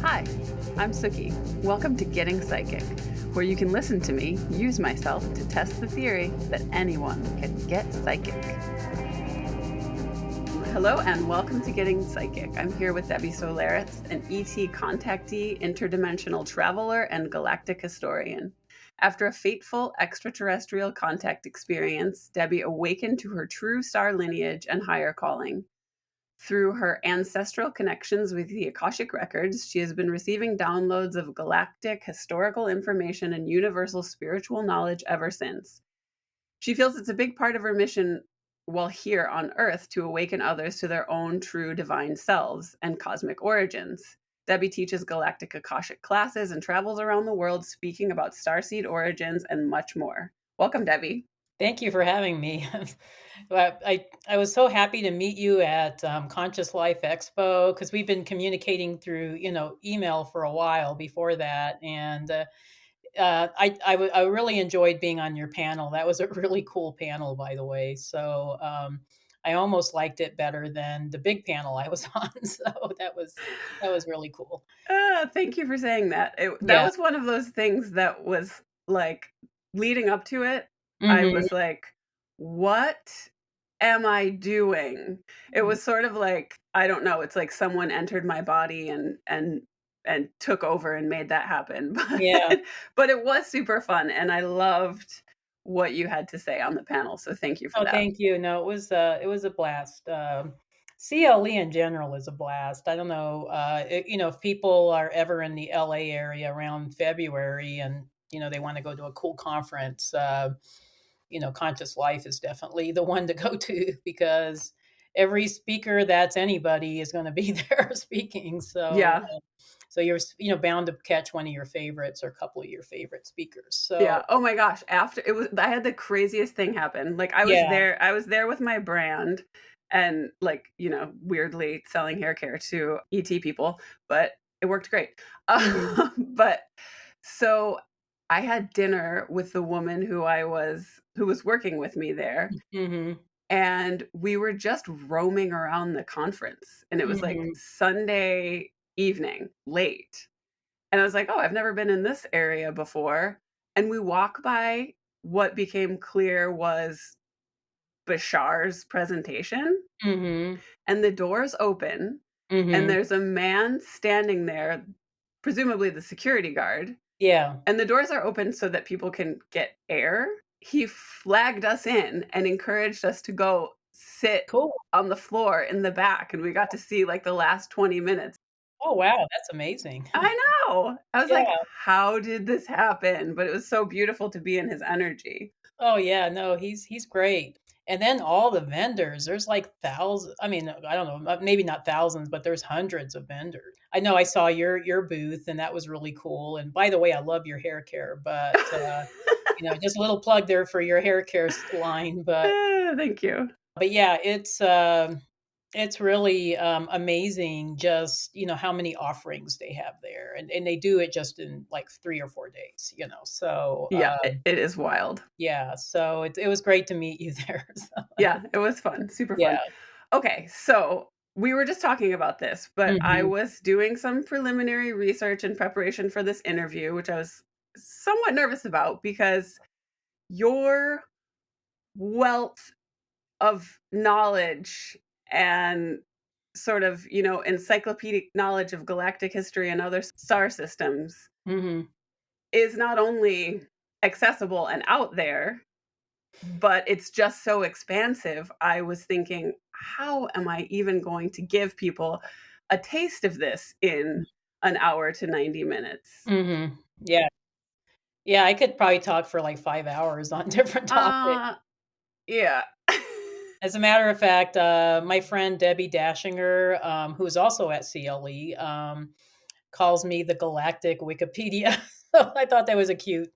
Hi, I'm Suki. Welcome to Getting Psychic, where you can listen to me use myself to test the theory that anyone can get psychic. Hello and welcome to Getting Psychic. I'm here with Debbie Solaris, an ET contactee, interdimensional traveler, and galactic historian. After a fateful extraterrestrial contact experience, Debbie awakened to her true star lineage and higher calling. Through her ancestral connections with the Akashic Records, she has been receiving downloads of galactic historical information and universal spiritual knowledge ever since. She feels it's a big part of her mission while here on Earth to awaken others to their own true divine selves and cosmic origins. Debbie teaches galactic Akashic classes and travels around the world speaking about starseed origins and much more. Welcome, Debbie. Thank you for having me. I was so happy to meet you at Conscious Life Expo because we've been communicating through email for a while before that, and I really enjoyed being on your panel. That was a really cool panel, by the way. So I almost liked it better than the big panel I was on. So that was really cool. Thank you for saying that. That Yeah. was one of those things that was like leading up to it. I Hmm. was like, what am I doing? It was sort of like, I don't know, it's like someone entered my body and took over and made that happen. Yeah. But it was super fun and I loved what you had to say on the panel. So thank you for Oh, that. thank you. No, it was a blast. CLE in general is a blast. I don't know, if people are ever in the LA area around February and they want to go to a cool conference, Conscious Life is definitely the one to go to because every speaker that's anybody is going to be there speaking. So, Yeah. so you're bound to catch one of your favorites or a couple of your favorite speakers. Yeah. So, Oh my gosh. After it was, I had the craziest thing happen. Like yeah. I was there with my brand and like, weirdly selling hair care to ET people, but it worked great. Hmm. But so I had dinner with the woman who was working with me there, Hmm. and we were just roaming around the conference. And it was like Hmm. Sunday evening, late. And I was like, "Oh, I've never been in this area before." And we walk by what became clear was Bashar's presentation, Hmm. and the doors open, and Hmm. there's a man standing there, presumably the security guard, Yeah. and the doors are open so that people can get air. He flagged us in and encouraged us to go sit Cool. on the floor in the back, and we got to see, like, the last 20 minutes. Oh, wow, that's amazing. I know. I was like, Yeah. "How did this happen?" But it was so beautiful to be in his energy. Oh, yeah, no, he's great. And then all the vendors, there's like thousands. I mean, I don't know, maybe not thousands, but there's hundreds of vendors. I know I saw your booth, and that was really cool. And by the way, I love your hair care, but just a little plug there for your hair care line. Thank you. But yeah, it's really amazing just how many offerings they have there, and they do it just in like 3 or 4 days. So Yeah, it is wild. yeah, so it was great to meet you there. So, Yeah, it was fun, super yeah. fun. Okay, so we were just talking about this, but I Hmm. was doing some preliminary research in preparation for this interview, which I was somewhat nervous about because your wealth of knowledge and sort of, encyclopedic knowledge of galactic history and other star systems Hmm. is not only accessible and out there, but it's just so expansive. I was thinking, how am I even going to give people a taste of this in an hour to 90 minutes? Hmm. Yeah. Yeah, I could probably talk for like 5 hours on different topics. Uh, yeah. As a matter of fact, my friend Debbie Dashinger, who's also at CLE, calls me the Galactic Wikipedia. So I thought that was a cute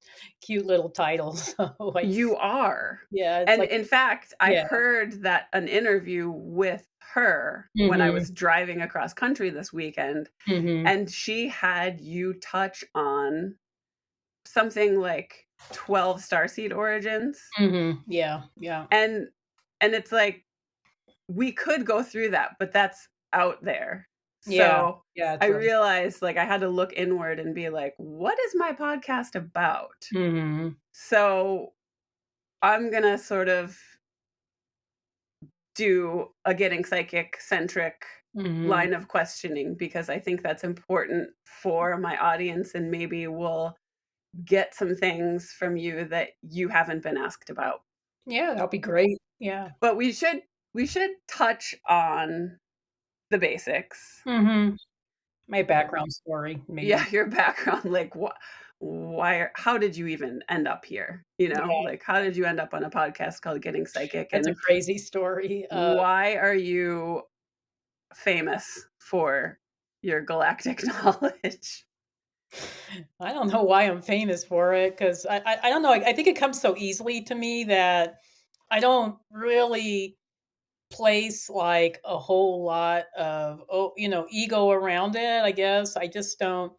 little title. So You are. yeah, it's And like, in fact, I yeah. heard that an interview with her when I Hmm. was driving across country this weekend, Hmm. and she had you touch on something like 12 starseed origins. Hmm. Yeah, yeah. And it's like we could go through that, but that's out there. Yeah. So Yeah, I it's really realized like I had to look inward and be like, what is my podcast about? Mhm. So I'm going to sort of do a getting psychic centric Mhm. line of questioning because I think that's important for my audience and maybe we'll get some things from you that you haven't been asked about. Yeah, that'll be great. Yeah. But we should touch on the basics. Mhm. My background story, maybe. Yeah, your background, like what why how did you even end up here? You know, Yeah, like how did you end up on a podcast called Getting Psychic that's a and crazy story. why are you famous for your galactic knowledge? I don't know why I'm famous for it, 'cause I don't know, I think it comes so easily to me that I don't really place, like, a whole lot of, ego around it, I guess. I just don't,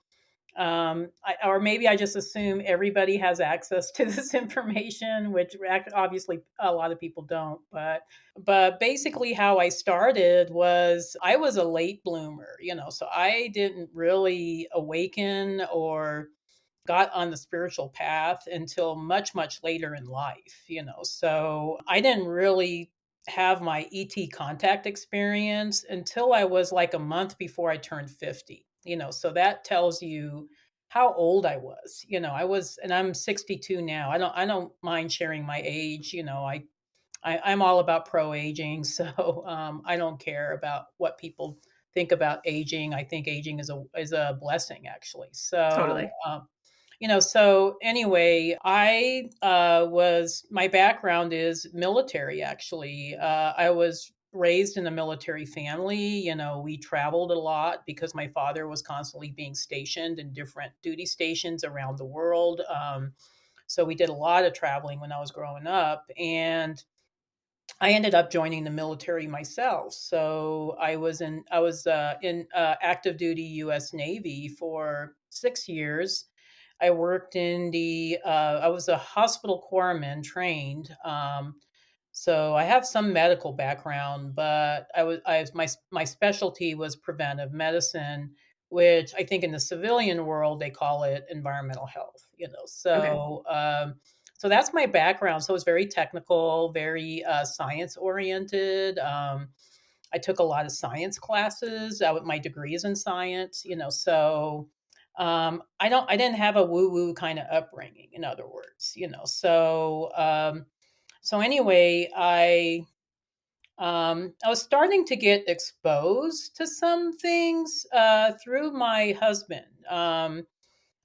or maybe I just assume everybody has access to this information, which obviously a lot of people don't. But basically, how I started was I was a late bloomer, so I didn't really awaken or got on the spiritual path until much, much later in life, So I didn't really have my ET contact experience until I was like a month before I turned 50, So that tells you how old I was. And I'm 62 now. I don't mind sharing my age. I'm all about pro aging, so I don't care about what people think about aging. I think aging is a blessing, actually. Totally. So anyway, my background is military, actually. I was raised in a military family. We traveled a lot because my father was constantly being stationed in different duty stations around the world. So we did a lot of traveling when I was growing up. And I ended up joining the military myself. So I was in active duty U.S. Navy for 6 years. I worked I was a hospital corpsman trained. So I have some medical background, but my specialty was preventive medicine, which I think in the civilian world they call it environmental health. Okay. So that's my background. So it's very technical, very science oriented. I took a lot of science classes. My degree is in science. So I didn't have a woo woo kind of upbringing. In other words, so anyway, I was starting to get exposed to some things through my husband.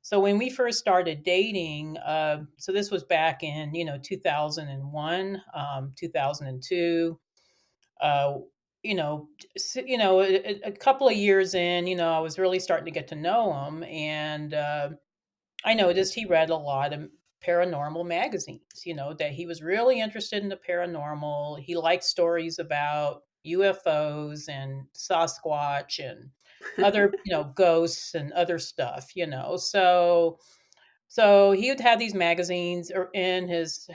So when we first started dating, so this was back in 2001, 2002. Uh, a couple of years in, I was really starting to get to know him, and I noticed he read a lot of paranormal magazines, that he was really interested in the paranormal. He liked stories about UFOs and Sasquatch and other, ghosts and other stuff, so he would have these magazines in his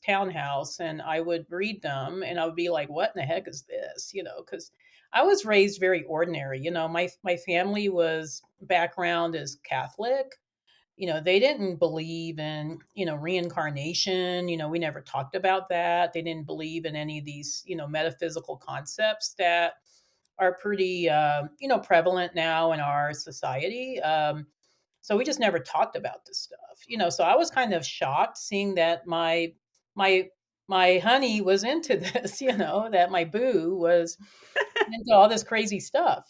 townhouse, and I would read them, and I would be like, "What in the heck is this?" Because I was raised very ordinary. My family was background is Catholic. They didn't believe in reincarnation. We never talked about that. They didn't believe in any of these metaphysical concepts that are pretty prevalent now in our society. So we just never talked about this stuff. So I was kind of shocked seeing that my my honey was into this, that my boo was into all this crazy stuff.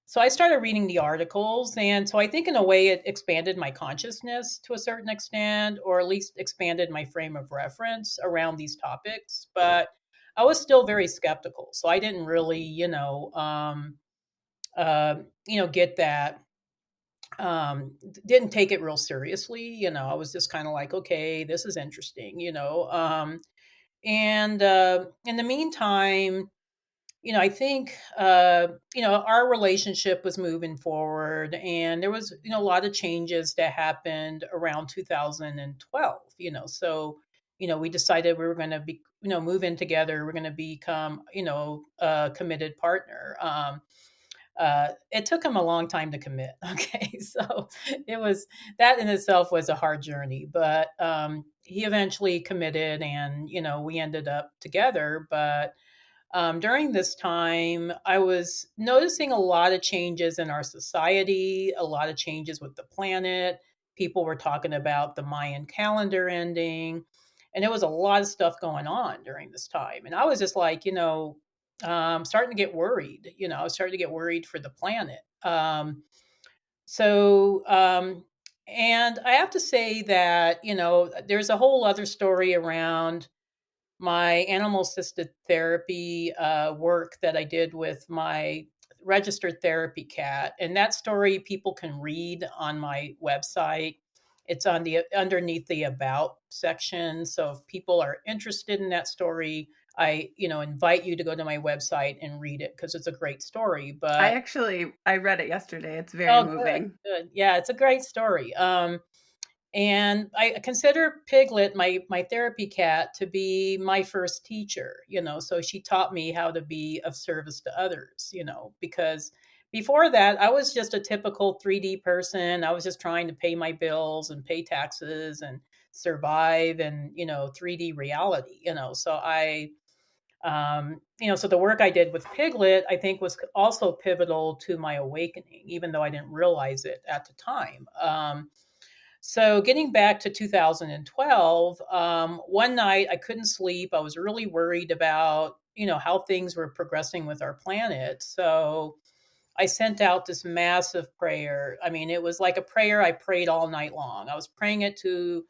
So I started reading the articles, and so I think in a way it expanded my consciousness to a certain extent, or at least expanded my frame of reference around these topics. But I was still very skeptical, so I didn't really, get that, didn't take it real seriously. I was just kind of like, okay, this is interesting. And in the meantime, I think our relationship was moving forward, and there was a lot of changes that happened around 2012. So we decided we were going to move in together. We're going to become, a committed partner. It took him a long time to commit. Okay, so it was that in itself was a hard journey, but he eventually committed, and we ended up together. But during this time, I was noticing a lot of changes in our society, a lot of changes with the planet. People were talking about the Mayan calendar ending, and there was a lot of stuff going on during this time. And I was just like, starting to get worried. I was starting to get worried for the planet. So, and I have to say that, there's a whole other story around my animal assisted therapy work that I did with my registered therapy cat. And that story people can read on my website. It's on the underneath the about section. So if people are interested in that story, I invite you to go to my website and read it because it's a great story. But I read it yesterday. It's very oh, good, moving. good, yeah, it's a great story. And I consider Piglet, my therapy cat, to be my first teacher, so she taught me how to be of service to others, because before that, I was just a typical 3D person. I was just trying to pay my bills and pay taxes and survive and, 3D reality, so so the work I did with Piglet, I think, was also pivotal to my awakening, even though I didn't realize it at the time. So getting back to 2012, one night I couldn't sleep. I was really worried about, how things were progressing with our planet. So I sent out this massive prayer. I mean, it was like a prayer I prayed all night long. I was praying it to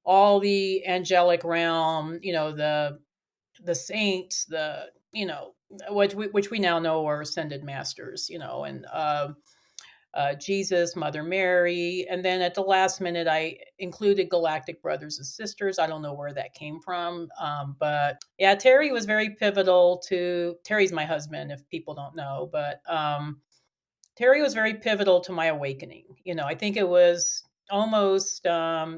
all the angelic realm, the saints, which we now know are ascended masters, and Jesus, Mother Mary, and then at the last minute, I included Galactic brothers and sisters. I don't know where that came from, but yeah, Terry was very pivotal to. Terry's my husband, if people don't know, but Terry was very pivotal to my awakening. I think it was almost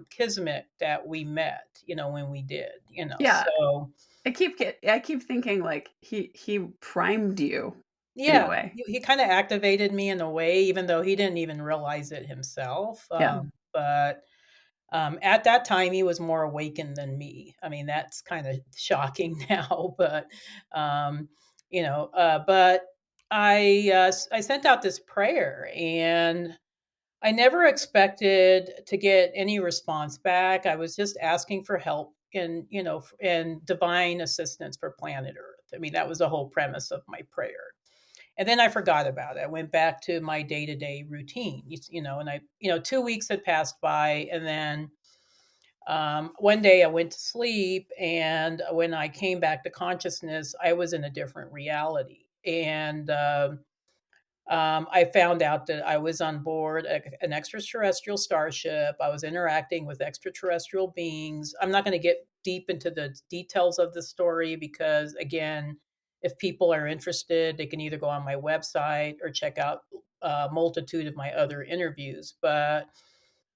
kismet that we met. When we did. Yeah, So I keep thinking like he primed you in a yeah, way. he kind of activated me in a way, even though he didn't even realize it himself. Yeah. But at that time, he was more awakened than me. I mean, that's kind of shocking now, but but I sent out this prayer, and I never expected to get any response back. I was just asking for help and and divine assistance for planet Earth. I mean, that was the whole premise of my prayer. And then I forgot about it. I went back to my day to day routine, and 2 weeks had passed by. And then one day I went to sleep. And when I came back to consciousness, I was in a different reality. And I found out that I was on board an extraterrestrial starship. I was interacting with extraterrestrial beings. I'm not going to get deep into the details of the story because, again, if people are interested, they can either go on my website or check out a multitude of my other interviews. But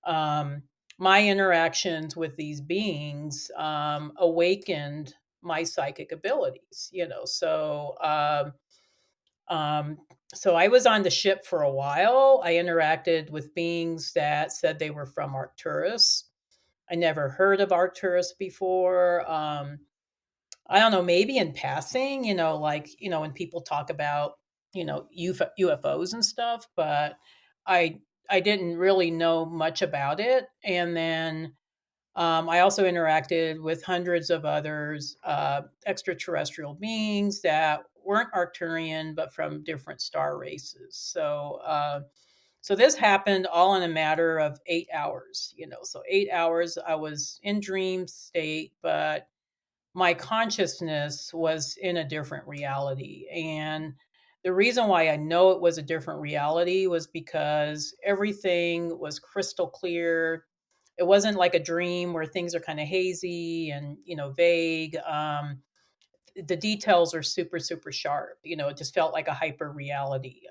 um, my interactions with these beings awakened my psychic abilities, um, so I was on the ship for a while. I interacted with beings that said they were from Arcturus. I never heard of Arcturus before. I don't know, maybe in passing, like, when people talk about, UFOs and stuff, but I I didn't really know much about it. And then I also interacted with hundreds of others, extraterrestrial beings that weren't Arcturian, but from different star races. So this happened all in a matter of 8 hours. So 8 hours, I was in dream state, but my consciousness was in a different reality. And the reason why I know it was a different reality was because everything was crystal clear. It wasn't like a dream where things are kind of hazy and, vague. The details are super, super sharp. It just felt like a hyper reality.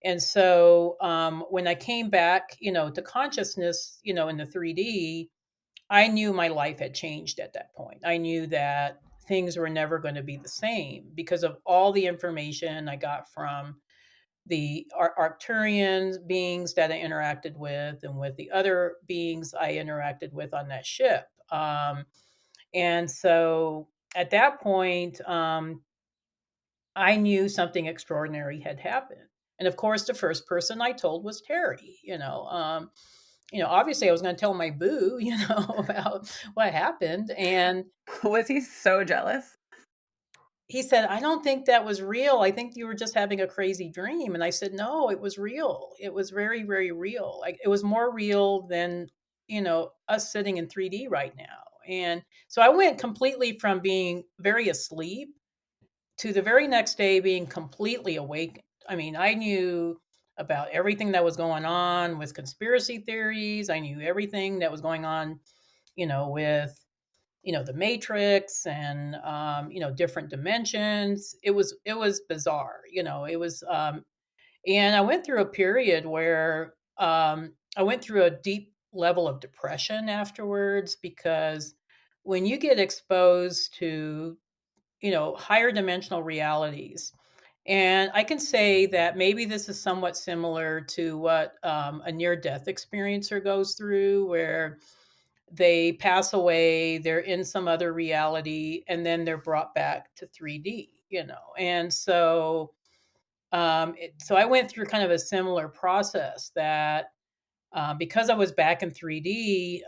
And so when I came back, to consciousness, in the 3D, I knew my life had changed at that point. I knew that things were never going to be the same because of all the information I got from the Arcturian beings that I interacted with and with the other beings I interacted with on that ship. And so at that point, I knew something extraordinary had happened. And of course, the first person I told was Terry. Obviously, I was going to tell my boo, about what happened, and Was he so jealous? he said, "I don't think that was real. I think you were just having a crazy dream." And I said, "No, it was real. It was very, very real. Like it was more real than us sitting in 3D right now." And so I went completely from being very asleep to the very next day being completely awake. I mean, I knew about everything that was going on with conspiracy theories. I knew everything that was going on, with the matrix and different dimensions. It was bizarre. It was and I went through a period where I went through a deep level of depression afterwards because when you get exposed to higher dimensional realities. And I can say that maybe this is somewhat similar to what a near death experiencer goes through, where they pass away, they're in some other reality, and then they're brought back to 3D. And so, so I went through kind of a similar process that because I was back in 3D,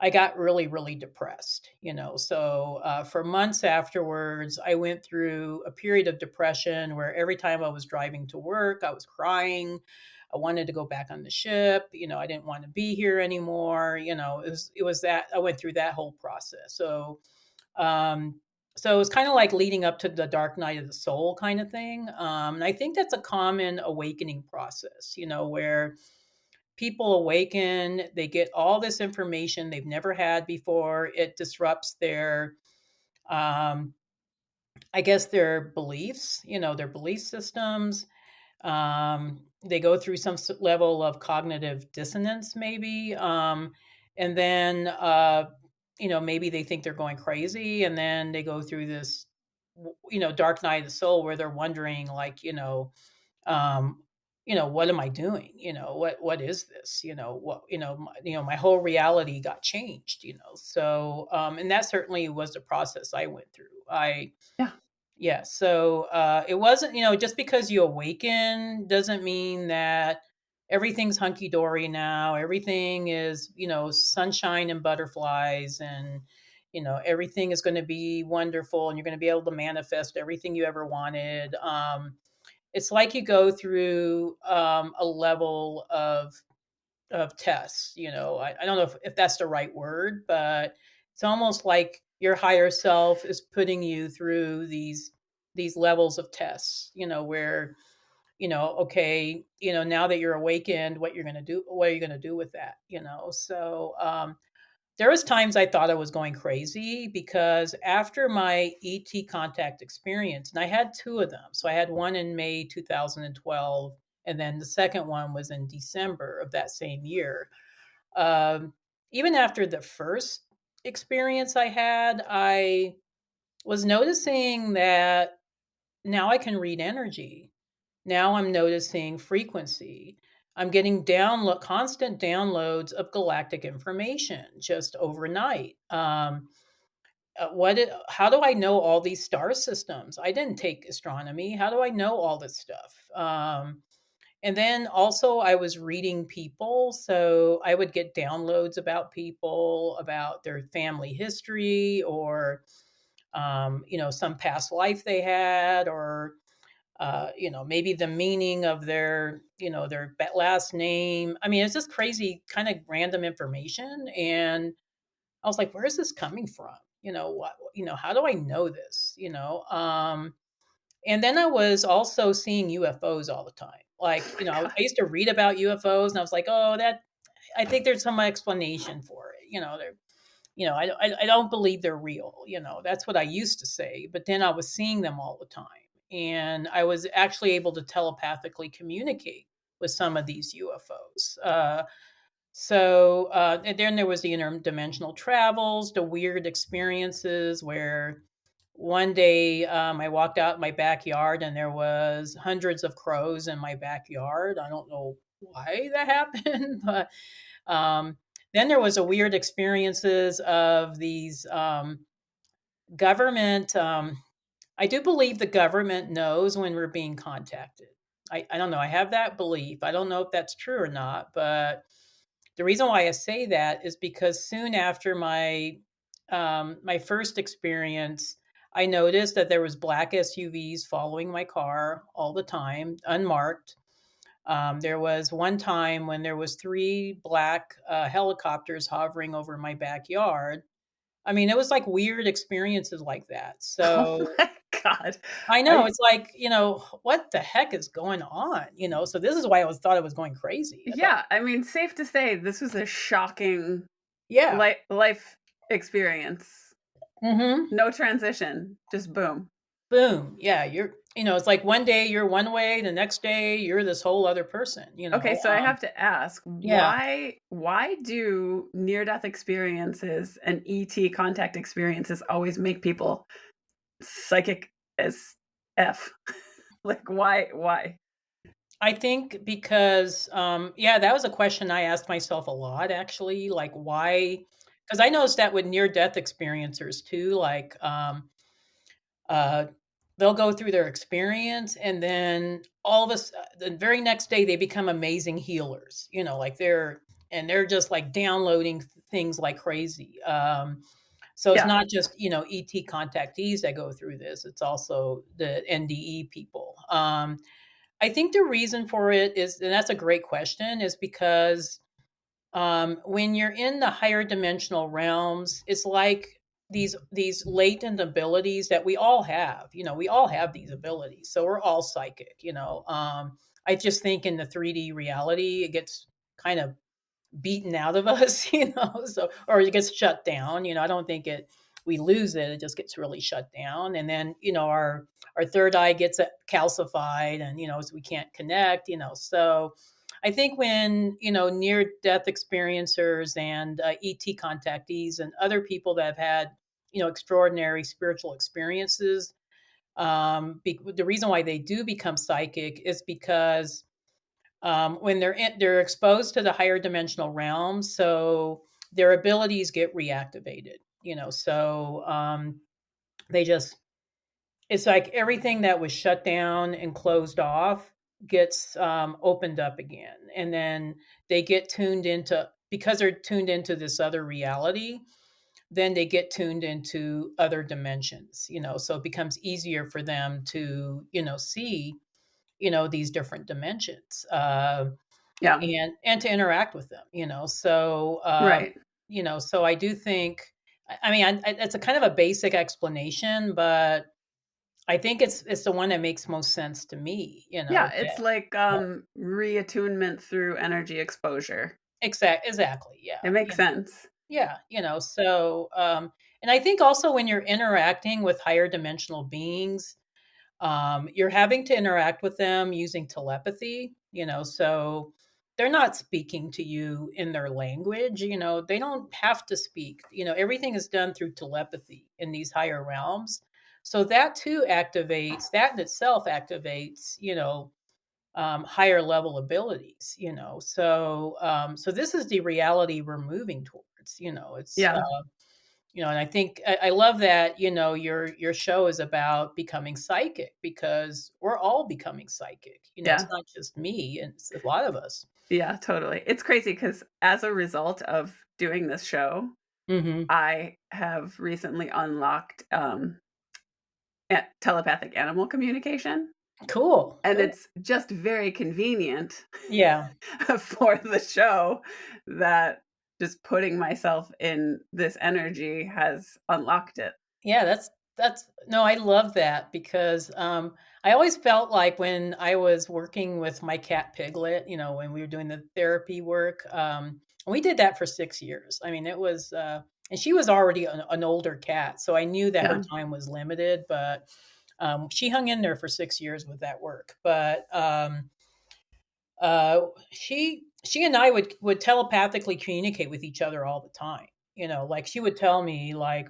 I got really, really depressed. So for months afterwards, I went through a period of depression where every time I was driving to work, I was crying. I wanted to go back on the ship. I didn't want to be here anymore. It was that I went through that whole process. Um, so it was kind of like leading up to the dark night of the soul kind of thing. And I think that's a common awakening process, where people awaken, they get all this information they've never had before. It disrupts their um I guess their beliefs, their belief systems. They go through some level of cognitive dissonance maybe, and then maybe they think they're going crazy, and then they go through this dark night of the soul where they're wondering, like, um, what am I doing? What is this? My whole reality got changed. So, and that certainly was the process I went through. Yeah. Yeah. So, it wasn't, just because you awaken doesn't mean that everything's hunky dory now. Everything is, sunshine and butterflies, and, everything is going to be wonderful, and you're going to be able to manifest everything you ever wanted. It's like you go through a level of tests. I don't know if that's the right word, but it's almost like your higher self is putting you through these levels of tests. Where okay, now that you're awakened, what you're going to do, what are you going to do with that? So there was times I thought I was going crazy because after my ET contact experience, and I had two of them. So I had one in May 2012, and then the second one was in December of that same year. Um, Even after the first experience I had, I was noticing that now I can read energy. Now I'm noticing frequency. I'm getting constant downloads of galactic information just overnight. How do I know all these star systems? I didn't take astronomy. How do I know all this stuff? And then also, I was reading people. So I would get downloads about people, about their family history, or, some past life they had, or maybe the meaning of their last name. I mean, it's just crazy, kind of random information. And I was like, where is this coming from? How do I know this? And then I was also seeing UFOs all the time. Like, Oh my I God. used to read about UFOs, and I was like, oh, I think there's some explanation for it. I don't believe they're real. That's what I used to say. But then I was seeing them all the time. And I was actually able to telepathically communicate with some of these UFOs. So, and then there was the interdimensional travels, the weird experiences where one day I walked out in my backyard and there was hundreds of crows in my backyard. I don't know why that happened, but um, then there was a weird experiences of these government. I do believe the government knows when we're being contacted. I don't know. I have that belief. I don't know if that's true or not, but the reason why I say that is because soon after my first experience, I noticed that there was black SUVs following my car all the time, unmarked. There was one time when there was three black helicopters hovering over my backyard. I mean, it was like weird experiences like that. Oh So my God. I know I it's like, what the heck is going on? So this is why thought I was going crazy. I thought, Yeah, I mean, safe to say this was a shocking yeah. life experience. Hmm. No transition, just boom. Boom. Yeah, it's like one day you're one way, the next day you're this whole other person, Okay, so I have to ask, Yeah. why do near death experiences and ET contact experiences always make people psychic as F? Like why? I think because yeah, that was a question I asked myself a lot actually, like why, because I noticed that with near death experiencers too, like uh they'll go through their experience and then the very next day they become amazing healers, like they're just like downloading things like crazy. So it's Yeah. not just, ET contactees that go through this, it's also the NDE people. I think the reason for it is, and that's a great question, is because when you're in the higher dimensional realms, it's like these latent abilities that we all have. We all have these abilities, so we're all psychic. I just think in the 3D reality, it gets kind of beaten out of us, so or it gets shut down. I don't think we lose it, it just gets really shut down. And then, our third eye gets calcified and, so we can't connect, so I think when, near death experiencers and ET contactees and other people that have had, extraordinary spiritual experiences, the reason why they do become psychic is because when they're exposed to the higher dimensional realms, so their abilities get reactivated. So they just it's like everything that was shut down and closed off gets opened up again, and then they get tuned into because they're tuned into this other reality. Then they get tuned into other dimensions. So it becomes easier for them to see these different dimensions. Yeah. And to interact with them, so Right. so I do think, I mean, it's a kind of a basic explanation, but I think it's the one that makes most sense to me, Yeah, it's that like reattunement through energy exposure. exactly, yeah, It makes sense. yeah, so and I think also when you're interacting with higher dimensional beings, you're having to interact with them using telepathy, so they're not speaking to you in their language, they don't have to speak, everything is done through telepathy in these higher realms. So that too activates, that in itself activates, higher level abilities, so this is the reality we're moving towards, it's Yeah. and I think I love that, your show is about becoming psychic because we're all becoming psychic. It's Yeah. not just me, it's a lot of us. Yeah, totally. It's crazy because as a result of doing this show, Mhm. I have recently unlocked telepathic animal communication. Cool, And cool. it's just very convenient Yeah. for the show that just putting myself in this energy has unlocked it. Yeah, that's no, I love that because I always felt like when I was working with my cat Piglet, when we were doing the therapy work, we did that for 6 years. I mean, it was, and she was already an older cat, so I knew that her Yeah. time was limited, but she hung in there for 6 years with that work. But uh, she and I would telepathically communicate with each other all the time. Like she would tell me like,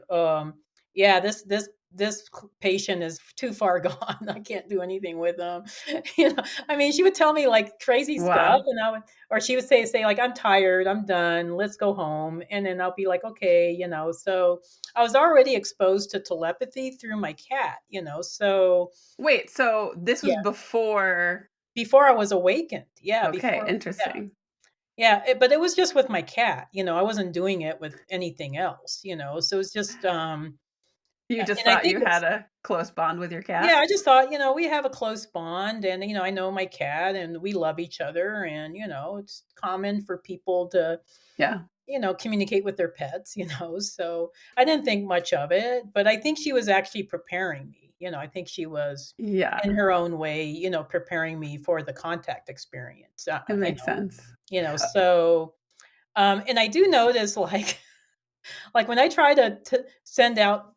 yeah, this patient is too far gone. I can't do anything with them. I mean, she would tell me like crazy stuff, Wow. and or she would say like, I'm tired, I'm done, let's go home, and then I'll be like, okay. So I was already exposed to telepathy through my cat. So Wait, so this was yeah, before. before I was awakened. Yeah, Okay, before. Yeah. interesting. Yeah, but it was just with my cat. I wasn't doing it with anything else. So it's just, You just and I thought think you had it's, a close bond with your yeah, cat? I just thought, we have a close bond, and I know my cat, and we love each other, and it's common for people to Yeah. communicate with their pets. So I didn't think much of it, but I think she was actually preparing me. I think she was in Yeah, her own way, preparing me for the contact experience. it makes sense. Uh, So and I do notice, like, like when I try to send out,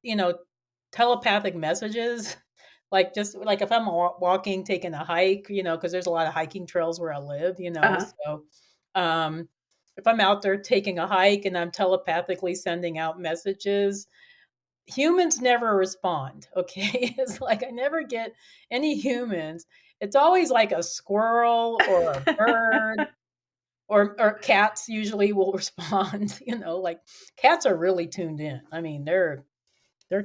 telepathic messages, like just like if I'm walking, taking a hike, because there's a lot of hiking trails where I live. uh-huh. So um, if I'm out there taking a hike and I'm telepathically sending out messages, humans never respond. Okay, it's like I never get any humans. It's always like a squirrel or a bird, or cats usually will respond. Like cats are really tuned in. I mean, they're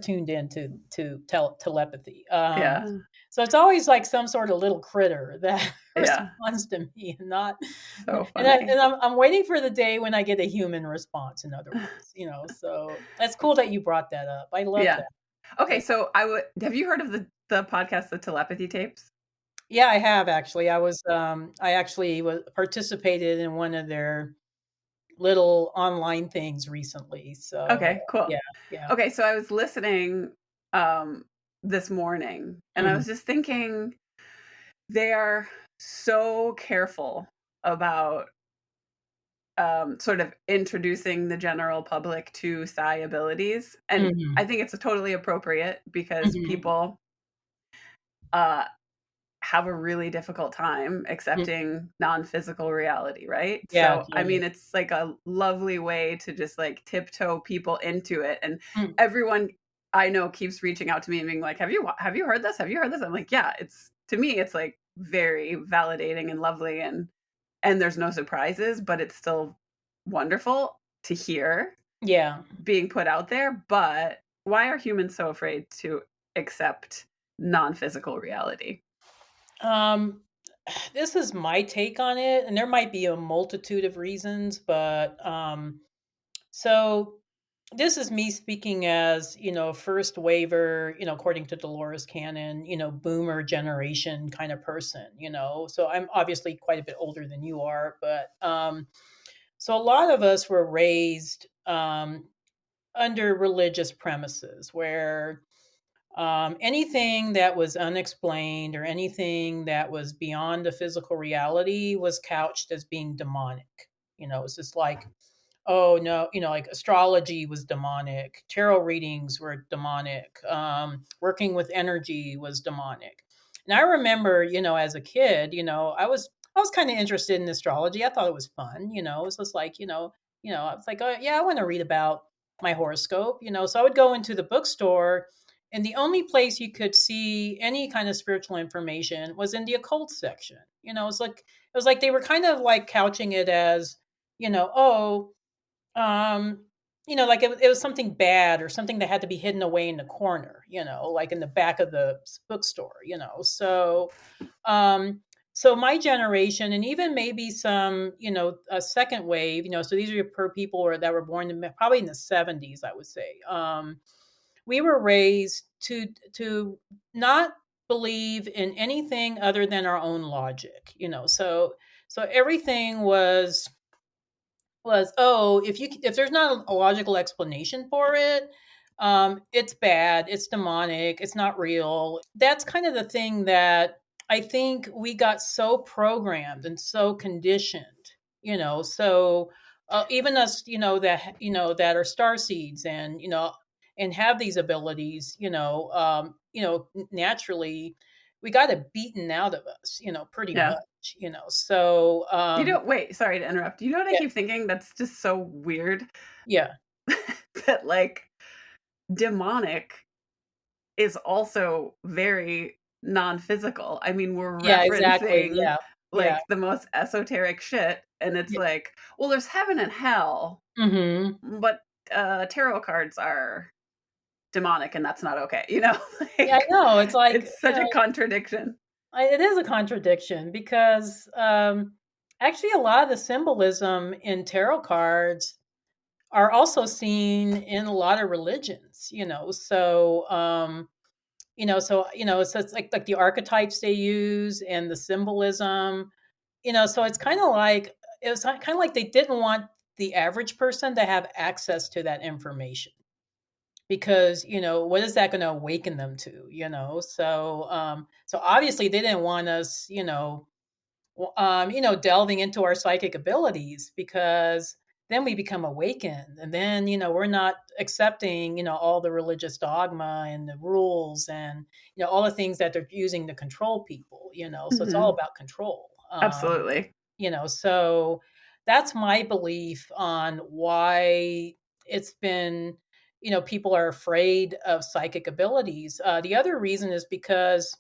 tuned in to telepathy. Yeah, So it's always like some sort of little critter that yeah. responds to me, and not, So and funny. I'm waiting for the day when I get a human response. In other words, so that's cool that you brought that up. I love Yeah. that. Okay, Yeah. so I would have you heard of the podcast, The Telepathy Tapes? Yeah, I have actually. I actually was participated in one of their little online things recently. So Okay, cool. yeah, yeah. Okay, so I was listening um this morning and I Mhm, was just thinking they are so careful about sort of introducing the general public to psi abilities. And I mhm, think it's totally appropriate because mhm. people uh, have a really difficult time Mm, accepting non-physical reality, right? yeah, So, I totally. mean, it's like a lovely way to just like tiptoe people into it. And Mm, everyone I know keeps reaching out to me and being like, have you heard this? Have you heard this?" I'm like, "Yeah, it's to me it's like very validating and lovely and there's no surprises, but it's still wonderful to hear yeah. being put out there, but why are humans so afraid to accept non-physical reality?" Um, this is my take on it, and there might be a multitude of reasons, but so this is me speaking as, first waiver, according to Dolores Cannon, boomer generation kind of person. So I'm obviously quite a bit older than you are, but so a lot of us were raised under religious premises where anything that was unexplained or anything that was beyond the physical reality was couched as being demonic. It's just like, oh no, like astrology was demonic, tarot readings were demonic, working with energy was demonic. And I remember, as a kid, I was kind of interested in astrology. I thought it was fun. It was just like, I was like, oh yeah, I want to read about my horoscope. So I would go into the bookstore, and the only place you could see any kind of spiritual information was in the occult section. It was like they were kind of like couching it as, oh, um, like it was something bad or something that had to be hidden away in the corner, like in the back of the bookstore. Um, so my generation, and even maybe some, a second wave, so these are per people that were born probably in the 70s, I would say. We were raised to not believe in anything other than our own logic. So everything was, oh, if there's not a logical explanation for it, it's bad, it's demonic, it's not real. That's kind of the thing that I think we got so programmed and so conditioned. So even us, that are star seeds, and and have these abilities, naturally, we got it beaten out of us, pretty Yeah. much, so Wait, sorry to interrupt. You know what I yeah, keep thinking that's just so weird? yeah, That like demonic is also very non-physical. I mean, we're yeah, exactly, referencing yeah, yeah, like the most esoteric shit, and it's yeah. like, well, there's heaven and hell, Hmm. but tarot cards are demonic, and that's not okay. Yeah, I Like know. It's like, it's such a contradiction. it is a contradiction because actually a lot of the symbolism in tarot cards are also seen in a lot of religions, so it's like the archetypes they use and the symbolism, so it's kind of like it was kind of like they didn't want the average person to have access to that information because what is that going to awaken them to, so obviously they didn't want us, delving into our psychic abilities because then we become awakened and then, we're not accepting, all the religious dogma and the rules and, all the things that they're using to control people, so it's all Mhm. about control. Absolutely. So that's my belief on why it's been, people are afraid of psychic abilities. The other reason is because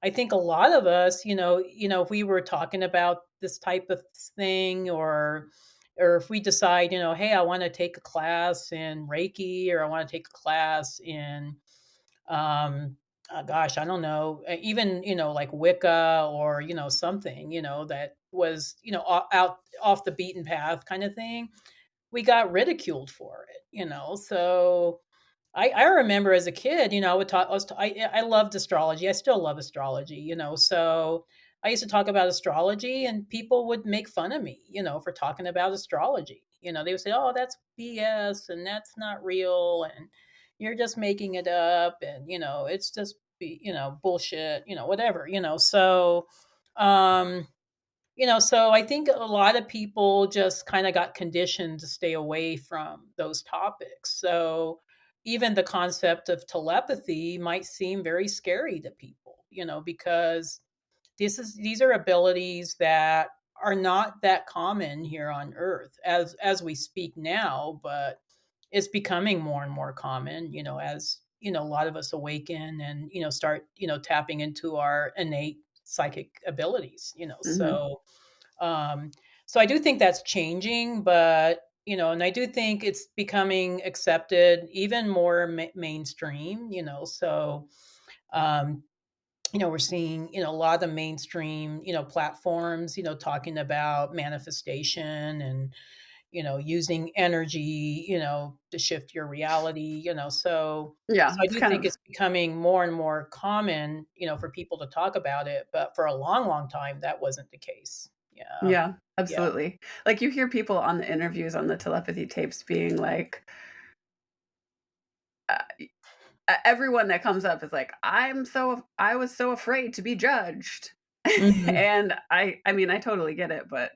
I think a lot of us, if we were talking about this type of thing, or if we decide, hey, I want to take a class in Reiki, or I want to take a class in, gosh, I don't know, even like Wicca, or something, that was out off the beaten path kind of thing, we got ridiculed for it, so I remember as a kid, I would talk. I loved astrology. I still love astrology, So I used to talk about astrology, and people would make fun of me, for talking about astrology. They would say, "Oh, that's BS, and that's not real, and you're just making it up, and it's just bullshit, whatever." Um, so I think a lot of people just kind of got conditioned to stay away from those topics. So even the concept of telepathy might seem very scary to people, because these are abilities that are not that common here on Earth as we speak now, but it's becoming more and more common, as a lot of us awaken and start tapping into our innate psychic abilities, Mhm. um, so I do think that's changing, but and I do think it's becoming accepted even more mainstream. So um, we're seeing a lot of the mainstream platforms talking about manifestation and using energy to shift your reality. So Yeah, I it's do kind think of it's becoming more and more common for people to talk about it, but for a long, long time that wasn't the case. Yeah. yeah, Yeah. absolutely. Like, you hear people on the interviews on the telepathy tapes being like, uh, everyone that comes up is like, I was so afraid to be judged." Mhm. And I mean, I totally get it, but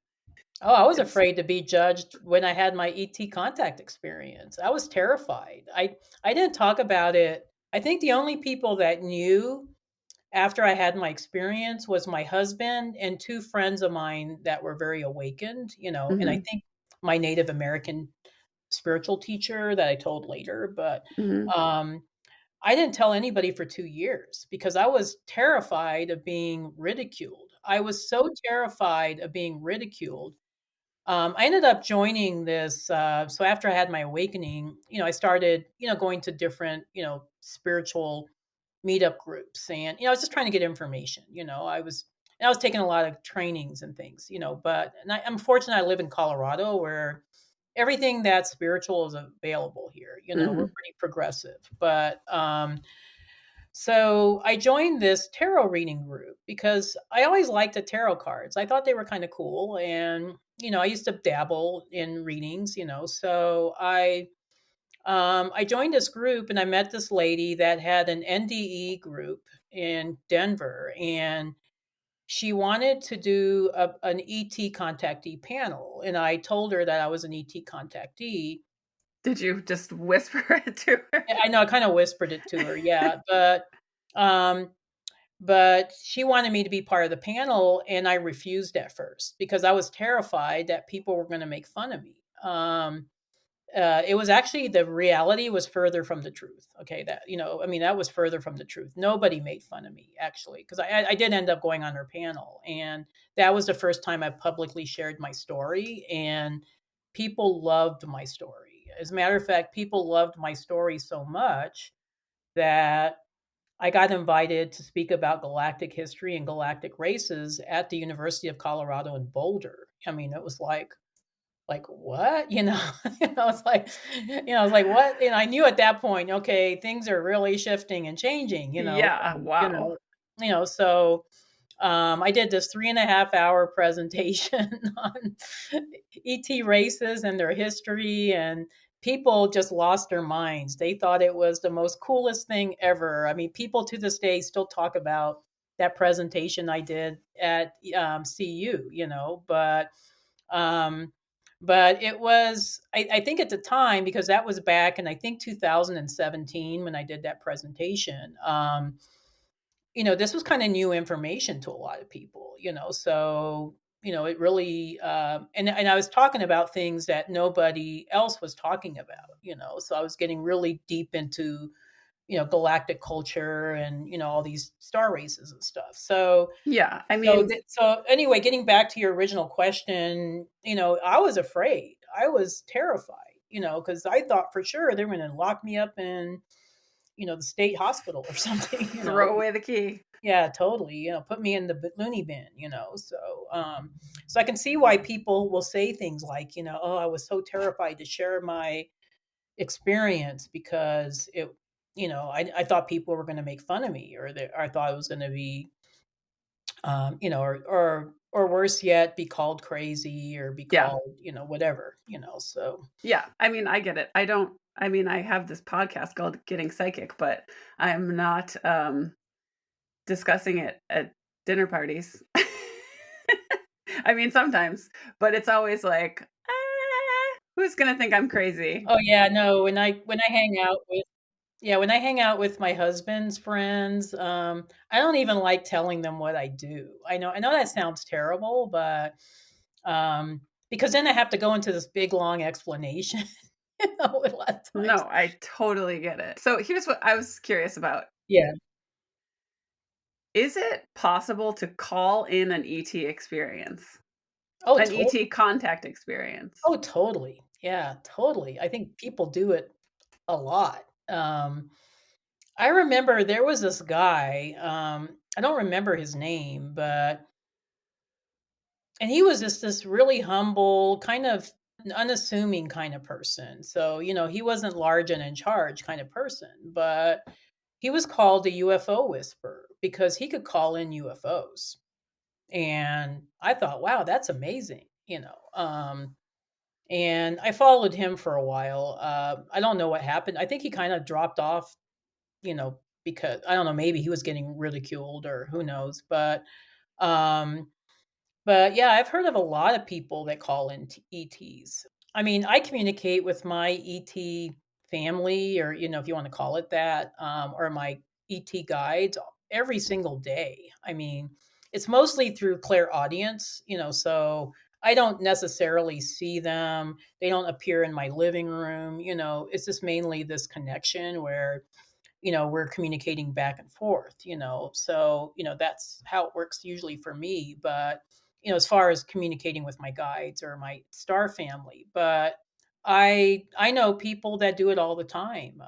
Oh, I was it's afraid to be judged when I had my ET contact experience. I was terrified. I didn't talk about it. I think the only people that knew after I had my experience was my husband and two friends of mine that were very awakened, and I Mhm, think my Native American spiritual teacher that I told later, but mhm, um I didn't tell anybody for 2 years because I was terrified of being ridiculed. I was so terrified of being ridiculed. I ended up joining this. So after I had my awakening, I started, going to different, spiritual meetup groups, and I was just trying to get information. I was taking a lot of trainings and things, I'm fortunate I live in Colorado where everything that's spiritual is available here. We're mhm, pretty progressive, but so I joined this tarot reading group because I always liked the tarot cards. I thought they were kind of cool. And, I used to dabble in readings, so I joined this group and I met this lady that had an NDE group in Denver. And she wanted to do an ET contactee panel. And I told her that I was an ET contactee. did you just whisper it to her? I know I kind of whispered it to her, yeah. But um, but she wanted me to be part of the panel, and I refused at first because I was terrified that people were going to make fun of me. It was actually, the reality was further from the truth. Okay, that, I mean, that was further from the truth. Nobody made fun of me, actually, because I did end up going on her panel, and that was the first time I publicly shared my story, and people loved my story. As a matter of fact, people loved my story so much that I got invited to speak about galactic history and galactic races at the University of Colorado in Boulder. I mean, it was like what, it's like, it's like, what, I knew at that point, okay, things are really shifting and changing, Yeah, and, wow. so I did this 3.5 hour presentation on ET races and their history, and people just lost their minds. They thought it was the most coolest thing ever. I mean, people to this day still talk about that presentation I did at CU, um, but it was, I think at the time, because that was back in, I think, 2017 when I did that presentation. This was kind of new information to a lot of people, so, it really, and I was talking about things that nobody else was talking about, so I was getting really deep into, galactic culture and, all these star races and stuff. Yeah, I So, mean, so anyway, getting back to your original question, I was afraid. I was terrified, because I thought for sure they were going to lock me up in, the state hospital or something, throw away the key. Yeah, totally. Put me in the loony bin. So I can see why people will say things like, oh, I was so terrified to share my experience because I thought people were going to make fun of me, or I thought it was going to be, or worse yet, be called crazy or be Yeah. called, whatever, so. Yeah, I mean, I get it. I mean, I have this podcast called Getting Psychic, but I'm not discussing it at dinner parties. I mean, sometimes, but it's always like, who's gonna think I'm crazy? Oh yeah, no, when I hang out with yeah, when I hang out with my husband's friends, I don't even like telling them what I do. I know that sounds terrible, but because then I have to go into this big long explanation, a lot of times. No, I totally get it. So here's what I was curious about. Yeah. Is it possible to call in an ET experience? Oh, An ET contact experience? totally. Yeah, totally. I think people do it a lot. I remember there was this guy, I don't remember his name, but and he was just this really humble, kind of unassuming kind of person. So, he wasn't large and in charge kind of person, but he was called a UFO whisperer because he could call in UFOs. And I thought, wow, that's amazing. And I followed him for a while. I don't know what happened. I think he kind of dropped off, because I don't know, maybe he was getting ridiculed or who knows. Um, but yeah, I've heard of a lot of people that call in ETs. I mean, I communicate with my ET family, or if you want to call it that, or my ET guides every single day. I mean, it's mostly through clairaudience, so I don't necessarily see them. They don't appear in my living room. It's just mainly this connection where we're communicating back and forth, so that's how it works usually for me. But as far as communicating with my guides or my star family, but I know people that do it all the time.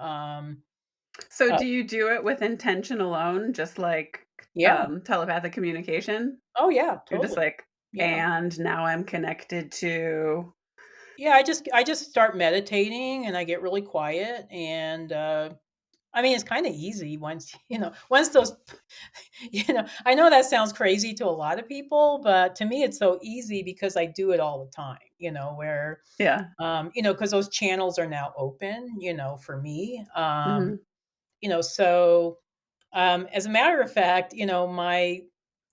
So uh, do you do it with intention alone, just like yeah. telepathic communication? Oh yeah, You're just totally. like, Yeah. and now I'm connected to. Yeah, I just start meditating and I get really quiet, and I mean, it's kind of easy once once those I know that sounds crazy to a lot of people, but to me it's so easy because I do it all the time, where Yeah. because those channels are now open, for me. Mhm. So as a matter of fact,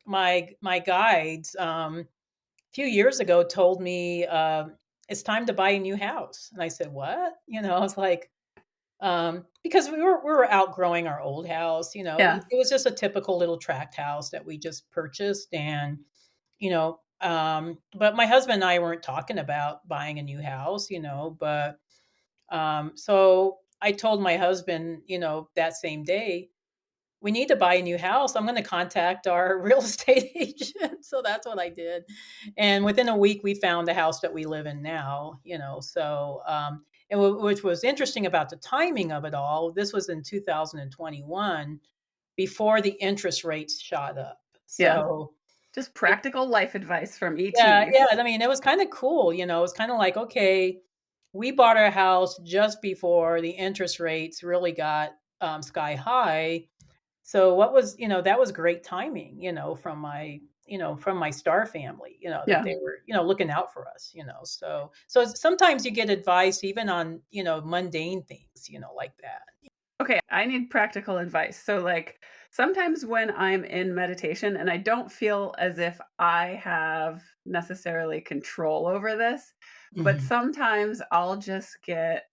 my guides a few years ago told me it's time to buy a new house. And I said, "What?" I was like, Because we were outgrowing our old house. Yeah. It was just a typical little tract house that we just purchased, and but my husband and I weren't talking about buying a new house, but so I told my husband, that same day, we need to buy a new house. I'm going to contact our real estate agent. So that's what I did. And within a week, we found the house that we live in now, so, and which was interesting about the timing of it all. This was in 2021 before the interest rates shot up. Yeah. So, Just practical life advice from yeah, ETs. yeah. I mean, it was kind of cool. It was kind of like, okay, we bought our house just before the interest rates really got sky high. So that was great timing, from my star family, that Yeah. they were, looking out for us, so sometimes you get advice even on, mundane things, like that. Okay, I need practical advice. So, like, sometimes when I'm in meditation and I don't feel as if I have necessarily control over this, but Mhm. sometimes I'll just get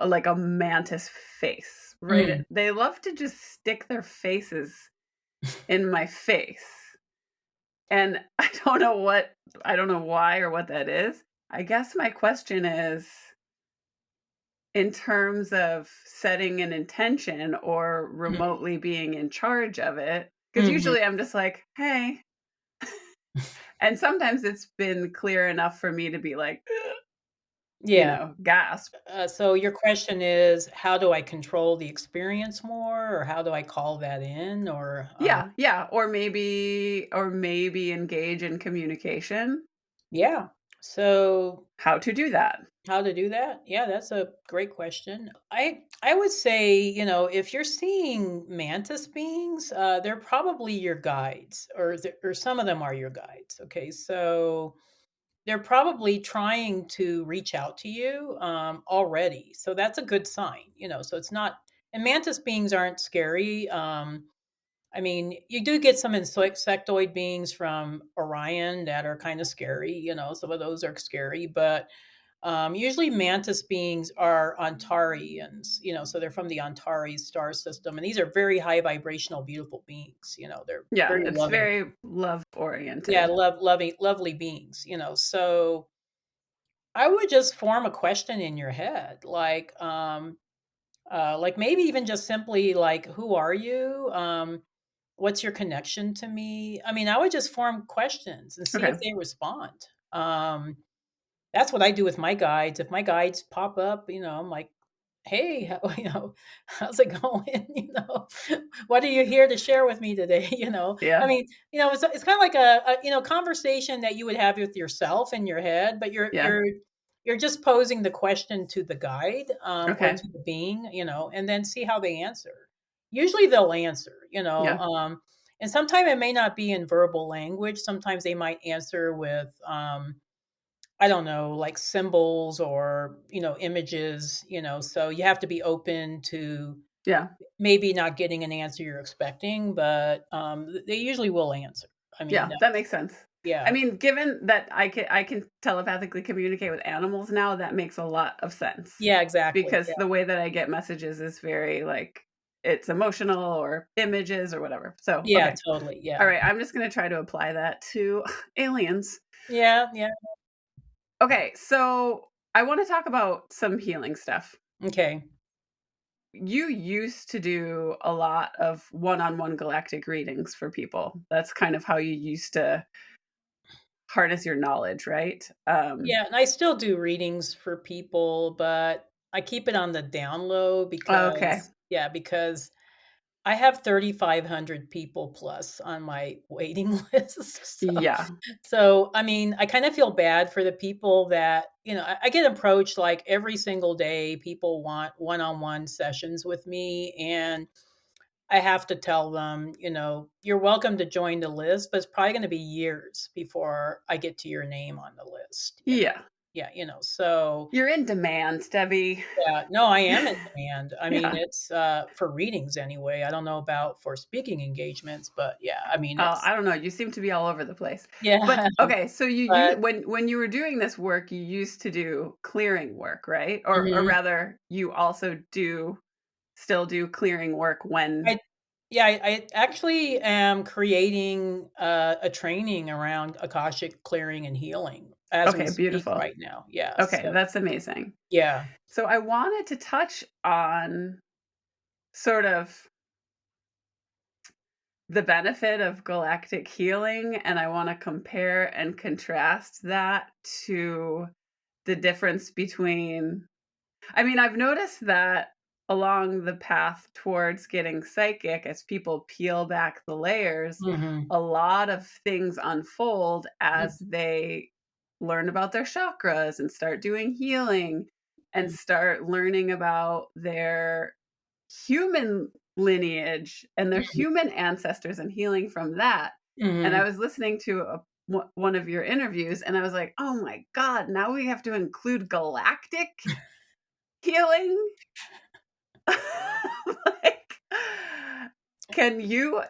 like a mantis face, right? Mm. They love to just stick their faces in my face. And I don't know why or what that is. I guess my question is, in terms of setting an intention or Mm. remotely being in charge of it, because Mhm. usually I'm just like, "Hey." And sometimes it's been clear enough for me to be like, Yeah. gasp. So your question is, how do I control the experience more, or how do I call that in, or Yeah, yeah, or maybe engage in communication. yeah. So How to do that. how to do that? Yeah, that's a great question. I would say, if you're seeing mantis beings, they're probably your guides, or some of them are your guides. Okay, so they're probably trying to reach out to you already. So that's a good sign. So it's not. And mantis beings aren't scary. I mean, you do get some insectoid beings from Orion that are kind of scary. Some of those are scary, but usually, mantis beings are Ontarians, so they're from the Antares star system, and these are very high vibrational, beautiful beings. They're Yeah, very it's loving. very love Yeah, oriented. lovely beings. So I would just form a question in your head, like maybe even just simply like, "Who are you? What's your connection to me?" I mean, I would just form questions and see if Okay. they respond. That's what I do with my guides. If my guides pop up, I'm like, "Hey, how's it going? What are you here to share with me today?" I Yeah. mean, it's kind of like a conversation that you would have with yourself in your head, but you're Yeah. you're you're just posing the question to the guide, or Okay. to the being, and then see how they answer. Usually, they'll answer, Yeah. and sometimes it may not be in verbal language. Sometimes they might answer with I don't know, like symbols or, images, so you have to be open to Yeah. maybe not getting an answer you're expecting, but they usually will answer. I mean, Yeah, that makes sense. I yeah. mean, given that I can telepathically communicate with animals now, that makes a lot of sense. Yeah, exactly. Because Yeah. the way that I get messages is very like it's emotional or images or whatever. So, Yeah, okay. totally. All Yeah. right, I'm just going to try to apply that to aliens. Yeah, yeah. Okay, so I want to talk about some healing stuff. Okay. You used to do a lot of one-on-one galactic readings for people. That's kind of how you used to harness your knowledge, right? Yeah, and I still do readings for people, but I keep it on the down low Okay. because I have 3,500 people plus on my waiting list. Yeah. So, I mean, I kind of feel bad for the people that, I get approached like every single day. People want one on one sessions with me. And I have to tell them, you're welcome to join the list, but it's probably going to be years before I get to your name on the list. Yeah. Yeah, so You're in demand, Debbie. yeah, no, I am in demand. I mean, Yeah. it's for readings anyway. I don't know about for speaking engagements, but yeah, I mean, I it's don't know, you seem to be all over the place. But, yeah, okay, so you but when you were doing this work, you used to do clearing work, right? Or mhm. rather, you also still do clearing work when. I yeah, I actually am creating a training around Akashic clearing and healing as we Okay, speak beautiful. right now. Yeah, Okay, so that's amazing. yeah. So I wanted to touch on sort of the benefit of galactic healing, and I wanna compare and contrast that to the difference between. I mean, I've noticed that along the path towards getting psychic, as people peel back the layers, Mhm. a lot of things unfold Mm, as they learn about their chakras and start doing healing and start learning about their human lineage and their mhm, human ancestors and healing from that. And I mhm. was listening to one of your interviews and I was like, "Oh my god, now we have to include galactic healing?" Like, can you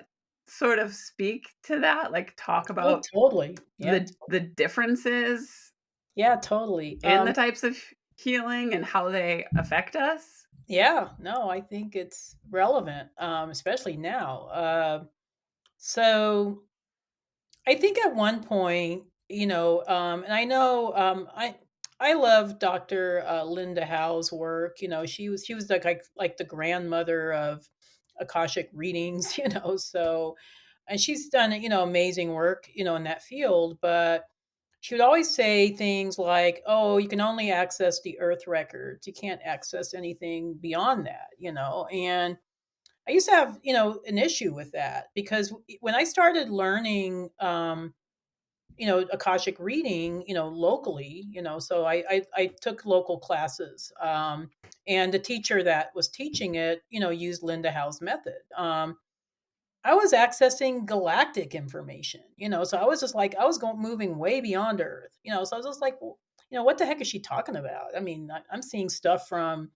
sort of speak to that? Like, talk Oh, about totally. Yeah, the differences yeah, totally. in the types of healing and how they affect us? Yeah, no, I think it's relevant, especially now. So I think at one point, and I know, I love Dr. Linda Howe's work. She was like the grandmother of Akashic readings. So and she's done amazing work in that field. But she would always say things like, "Oh, you can only access the Earth records. You can't access anything beyond that." And I used to have an issue with that because when I started learning. Akashic reading, locally, so I took local classes. And the teacher that was teaching it, used Linda Howe's method. I was accessing galactic information, so I was just like, I was going moving way beyond Earth, so I was just like, well, what the heck is she talking about? I mean, I'm seeing stuff from,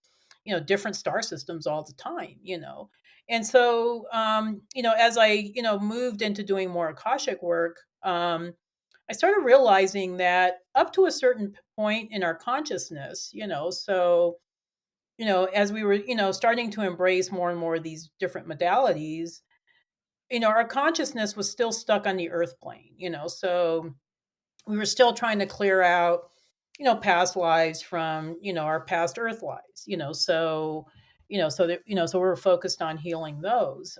different star systems all the time, and so, as I, moved into doing more Akashic work, I started realizing that up to a certain point in our consciousness, so, as we were, starting to embrace more and more of these different modalities, our consciousness was still stuck on the earth plane, so we were still trying to clear out, past lives from, our past earth lives, so, so we're focused on healing those.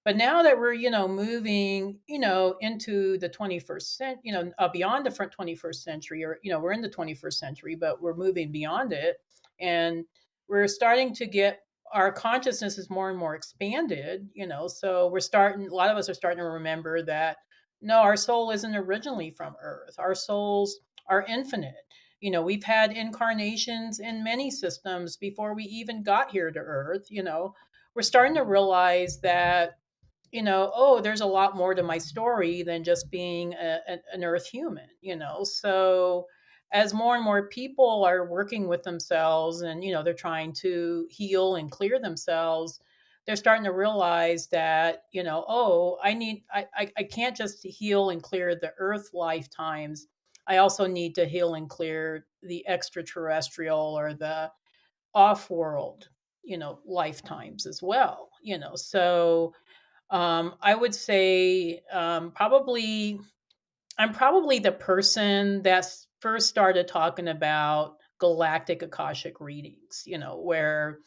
But now that we're, moving, into the 21st century, beyond the 21st century, or, we're in the 21st century, but we're moving beyond it. And we're starting to get our consciousness is more and more expanded, so a lot of us are starting to remember that no, our soul isn't originally from Earth. Our souls are infinite. We've had incarnations in many systems before we even got here to Earth. We're starting to realize that, oh, there's a lot more to my story than just being an Earth human, So as more and more people are working with themselves and, they're trying to heal and clear themselves, they're starting to realize that, oh, I can't just heal and clear the Earth lifetimes. I also need to heal and clear the extraterrestrial or the off world, lifetimes as well, So I would say I'm probably the person that first started talking about galactic Akashic readings, where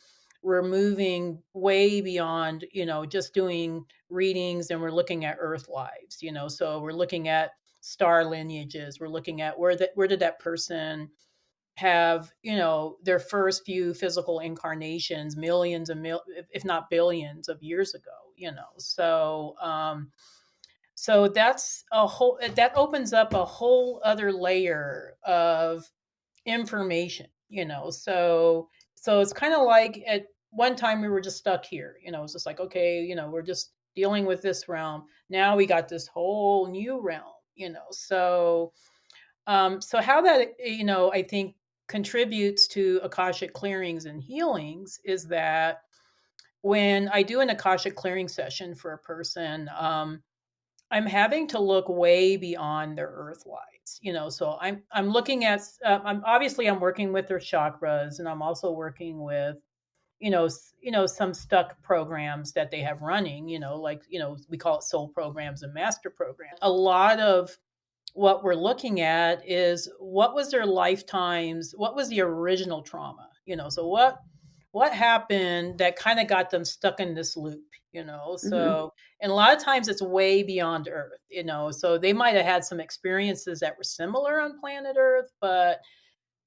we're moving way beyond, just doing readings and we're looking at Earth lives, so we're looking at star lineages, we're looking at where did that person have, their first few physical incarnations millions and if not billions of years ago, so that opens up a whole other layer of information, so it's kind of like at one time we were just stuck here, it's just like, okay, we're just dealing with this realm. Now we got this whole new realm, so So how that, I think contributes to Akashic clearings and healings is that when I do an Akashic clearing session for a person, I'm having to look way beyond their earth lights, so I'm looking at, I'm working with their chakras, and I'm also working with, some stuck programs that they have running, like, we call it soul programs and master programs. A lot of what we're looking at is what was their lifetimes, what was the original trauma, so what happened that kind of got them stuck in this loop, Hmm. so, and a lot of times it's way beyond earth, so they might have had some experiences that were similar on planet earth, but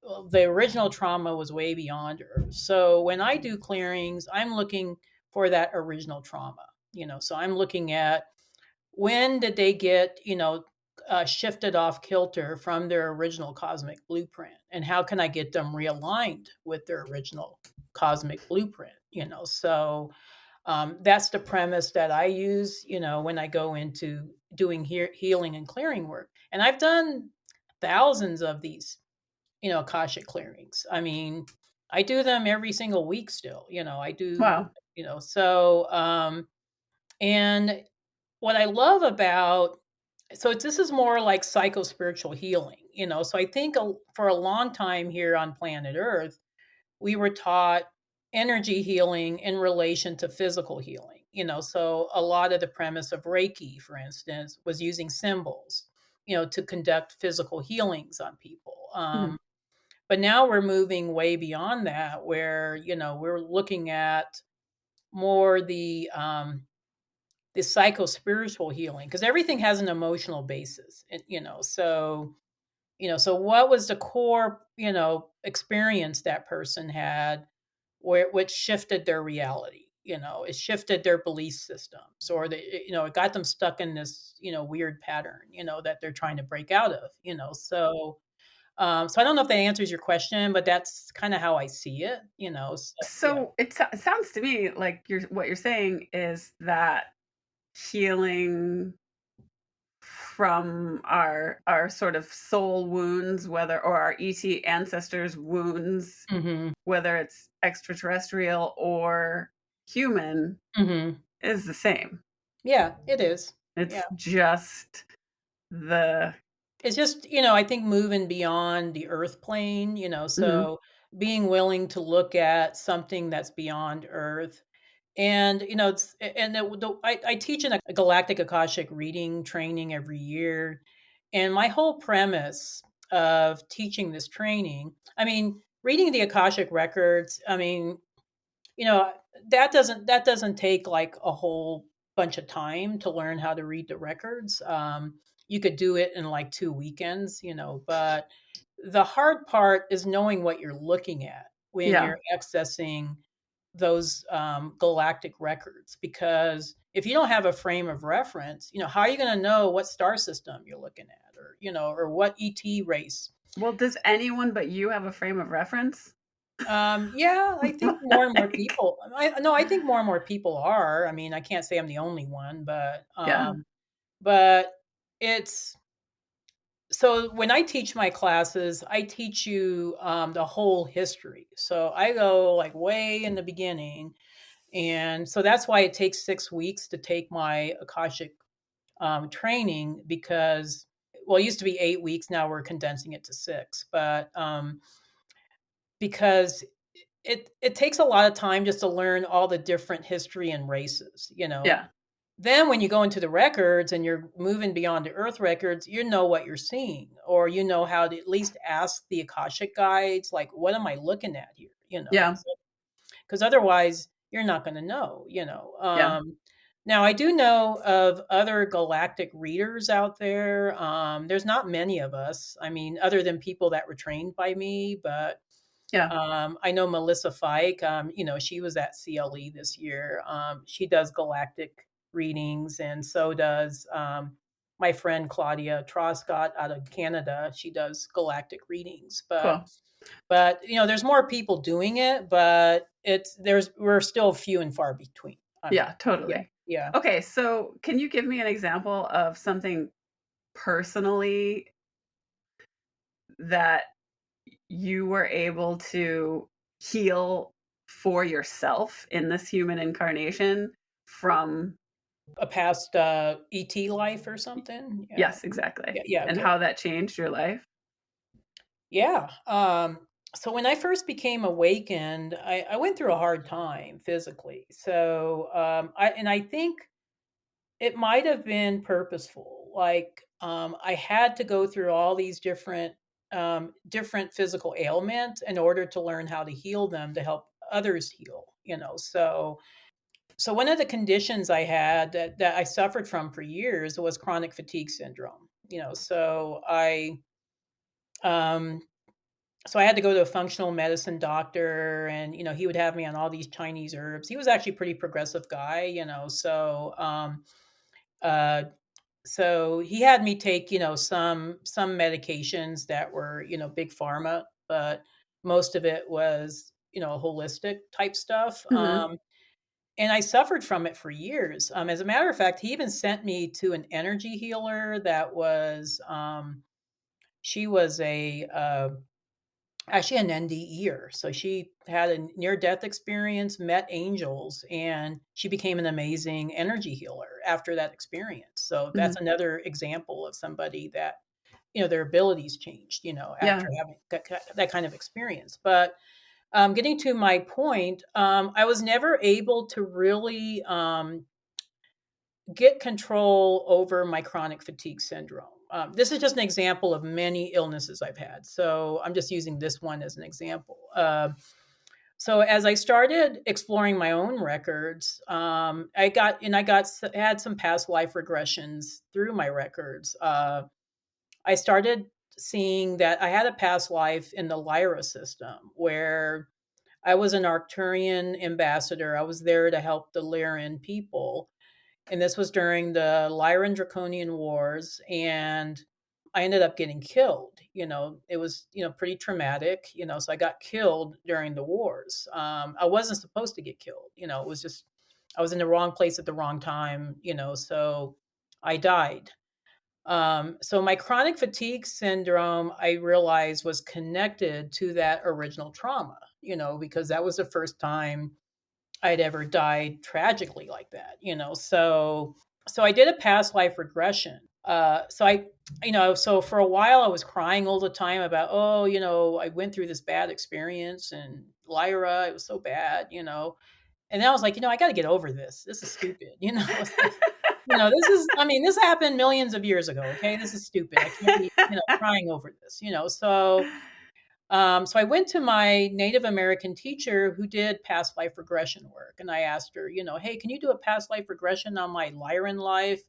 well, the original trauma was way beyond earth. So when I do clearings, I'm looking for that original trauma, so I'm looking at when did they get, shifted off kilter from their original cosmic blueprint, and how can I get them realigned with their original cosmic blueprint, so that's the premise that I use, when I go into doing healing and clearing work. And I've done thousands of these, Akashic clearings. I mean, I do them every single week still, I do, Wow. so, and what I love about, so this is more like psycho spiritual healing, so I think for a long time here on planet Earth, we were taught energy healing in relation to physical healing, so a lot of the premise of Reiki, for instance, was using symbols, to conduct physical healings on people. Hmm. But now we're moving way beyond that, where, we're looking at more the psycho spiritual healing, because everything has an emotional basis, and, so, so what was the core, experience that person had, where which shifted their reality, it shifted their belief systems, or it got them stuck in this, weird pattern, that they're trying to break out of, so, so I don't know if that answers your question, but that's kind of how I see it, so yeah. So it sounds to me like what you're saying is that healing from our sort of soul wounds, whether or our ET ancestors' wounds, Hmm. whether it's extraterrestrial or human, Hmm. is the same. Yeah, it is. Yeah. It's just the It's just, I think moving beyond the earth plane, mhm, so being willing to look at something that's beyond earth. And, I teach in a galactic Akashic reading training every year. And my whole premise of teaching this training, I mean, reading the Akashic records, I mean, you know that doesn't take like a whole bunch of time to learn how to read the records. You could do it in like 2 weekends, but the hard part is knowing what you're looking at when yeah. you're accessing those galactic records, because if you don't have a frame of reference, how are you going to know what star system you're looking at, or or what ET race. Well, does anyone but you have a frame of reference? Yeah, I think more and more Like, people. I think more and more people are. I mean, I can't say I'm the only one, yeah. but it's, so when I teach my classes, I teach you the whole history. So I go like way in the beginning, and so that's why it takes 6 weeks to take my Akashic training, because, well, it used to be 8 weeks. Now we're condensing it to six, but because it takes a lot of time just to learn all the different history and races, Yeah. Then when you go into the records and you're moving beyond the earth records, you know what you're seeing, or you know how to at least ask the Akashic guides, like, what am I looking at here? Yeah. Because otherwise you're not going to know, Yeah. Now I do know of other galactic readers out there. There's not many of us. I mean, other than people that were trained by me, but Yeah. I know Melissa Fike, she was at CLE this year. She does galactic readings, and so does my friend Claudia Troscott out of Canada. She does galactic readings, but Cool. there's more people doing it, but we're still few and far between. I mean, Yeah, yeah, totally. yeah. Okay, so can you give me an example of something personally that you were able to heal for yourself in this human incarnation from A past ET life or something. Yeah. yes, exactly. Yeah. Yeah. And Okay. how that changed your life? Yeah. So when I first became awakened, I went through a hard time physically. So I think it might have been purposeful. Like I had to go through all these different physical ailments in order to learn how to heal them to help others heal. So one of the conditions I had that I suffered from for years was chronic fatigue syndrome. Um, so I had to go to a functional medicine doctor, and he would have me on all these Chinese herbs. He was actually a pretty progressive guy, uh, so he had me take some medications that were big pharma, but most of it was holistic type stuff. Mhm. And I suffered from it for years. As a matter of fact, he even sent me to an energy healer that was she was a actually an NDEer. So she had a near death experience, met angels, and she became an amazing energy healer after that experience. So that's Mhm. another example of somebody that their abilities changed, after Yeah. having that kind of experience. But getting to my point, I was never able to really get control over my chronic fatigue syndrome. This is just an example of many illnesses I've had. So I'm just using this one as an example. So as I started exploring my own records, I had some past life regressions through my records. I started seeing that I had a past life in the Lyra system where I was an Arcturian ambassador. I was there to help the Lyran people, and this was during the Lyran Draconian Wars, and I ended up getting killed. It was pretty traumatic. So I got killed during the wars. I wasn't supposed to get killed. It was just I was in the wrong place at the wrong time. So I died. So my chronic fatigue syndrome, I realized, was connected to that original trauma. Because that was the first time I'd ever died tragically like that. So I did a past life regression. So for a while I was crying all the time about, oh, I went through this bad experience and Lyra, it was so bad. And then I was like, I got to get over this. This is stupid. It's like, I mean, this happened millions of years ago. Okay. This is stupid. I can't be, crying over this, so I went to my Native American teacher who did past life regression work, and I asked her, hey, can you do a past life regression on my Lyran life?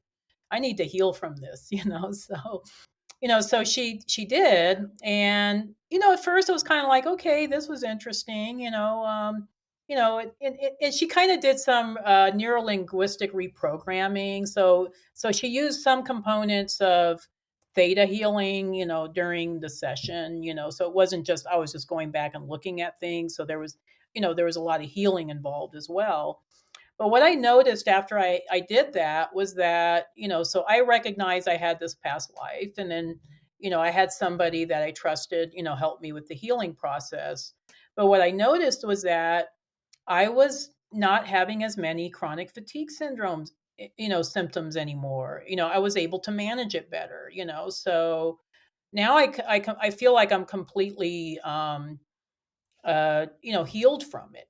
I need to heal from this, so she did, and at first it was kind of like, okay, this was interesting, and she kind of did some neuro linguistic reprogramming. So she used some components of theta healing, during the session, so it wasn't just I was just going back and looking at things. So there was a lot of healing involved as well. But what I noticed after I did that was that, so I recognized I had this past life. And then, I had somebody that I trusted, help me with the healing process. But what I noticed was that I was not having as many chronic fatigue syndromes, symptoms anymore. I was able to manage it better, so now I feel like I'm completely, healed from it,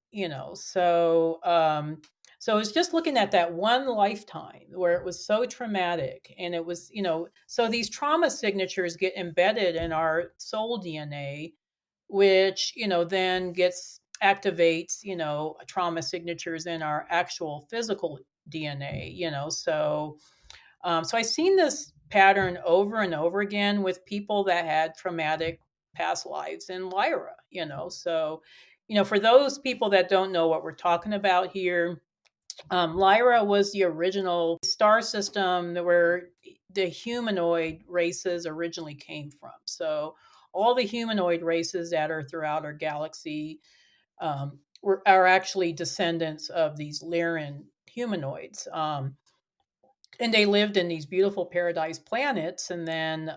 so it's just looking at that one lifetime where it was so traumatic, and it was, so these trauma signatures get embedded in our soul DNA, which, then gets activates, trauma signatures in our actual physical DNA, so I've seen this pattern over and over again with people that had traumatic past lives in Lyra, So, for those people that don't know what we're talking about here, Lyra was the original star system where the humanoid races originally came from. So, all the humanoid races that are throughout our galaxy are actually descendants of these Lyran humanoids. And they lived in these beautiful paradise planets, and then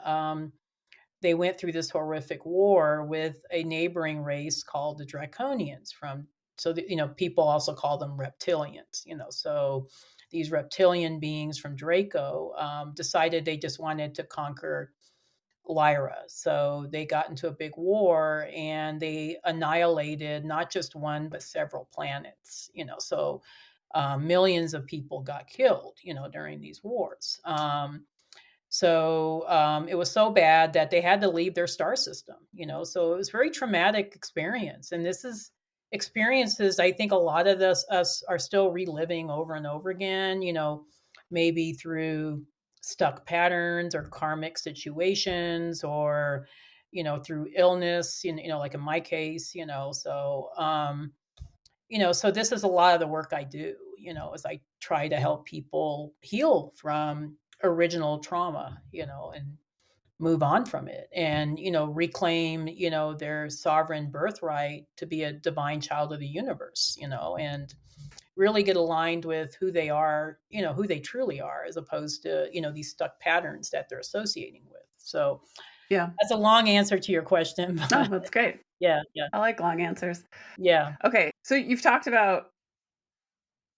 they went through this horrific war with a neighboring race called the Draconians from so that, people also call them reptilians, so these reptilian beings from Draco decided they just wanted to conquer Lyra. So they got into a big war and they annihilated not just one, but several planets, so millions of people got killed, during these wars. It was so bad that they had to leave their star system, so it was a very traumatic experience. And this is experiences I think a lot of us are still reliving over and over again, maybe through stuck patterns or karmic situations or, through illness, like in my case, so this is a lot of the work I do, as I try to help people heal from original trauma, and move on from it and, reclaim, their sovereign birthright to be a divine child of the universe, and really get aligned with who they are, who they truly are, as opposed to, these stuck patterns that they're associating with. So Yeah. that's a long answer to your question. No, But that's great. yeah, yeah, I like long answers. yeah. Okay, so you've talked about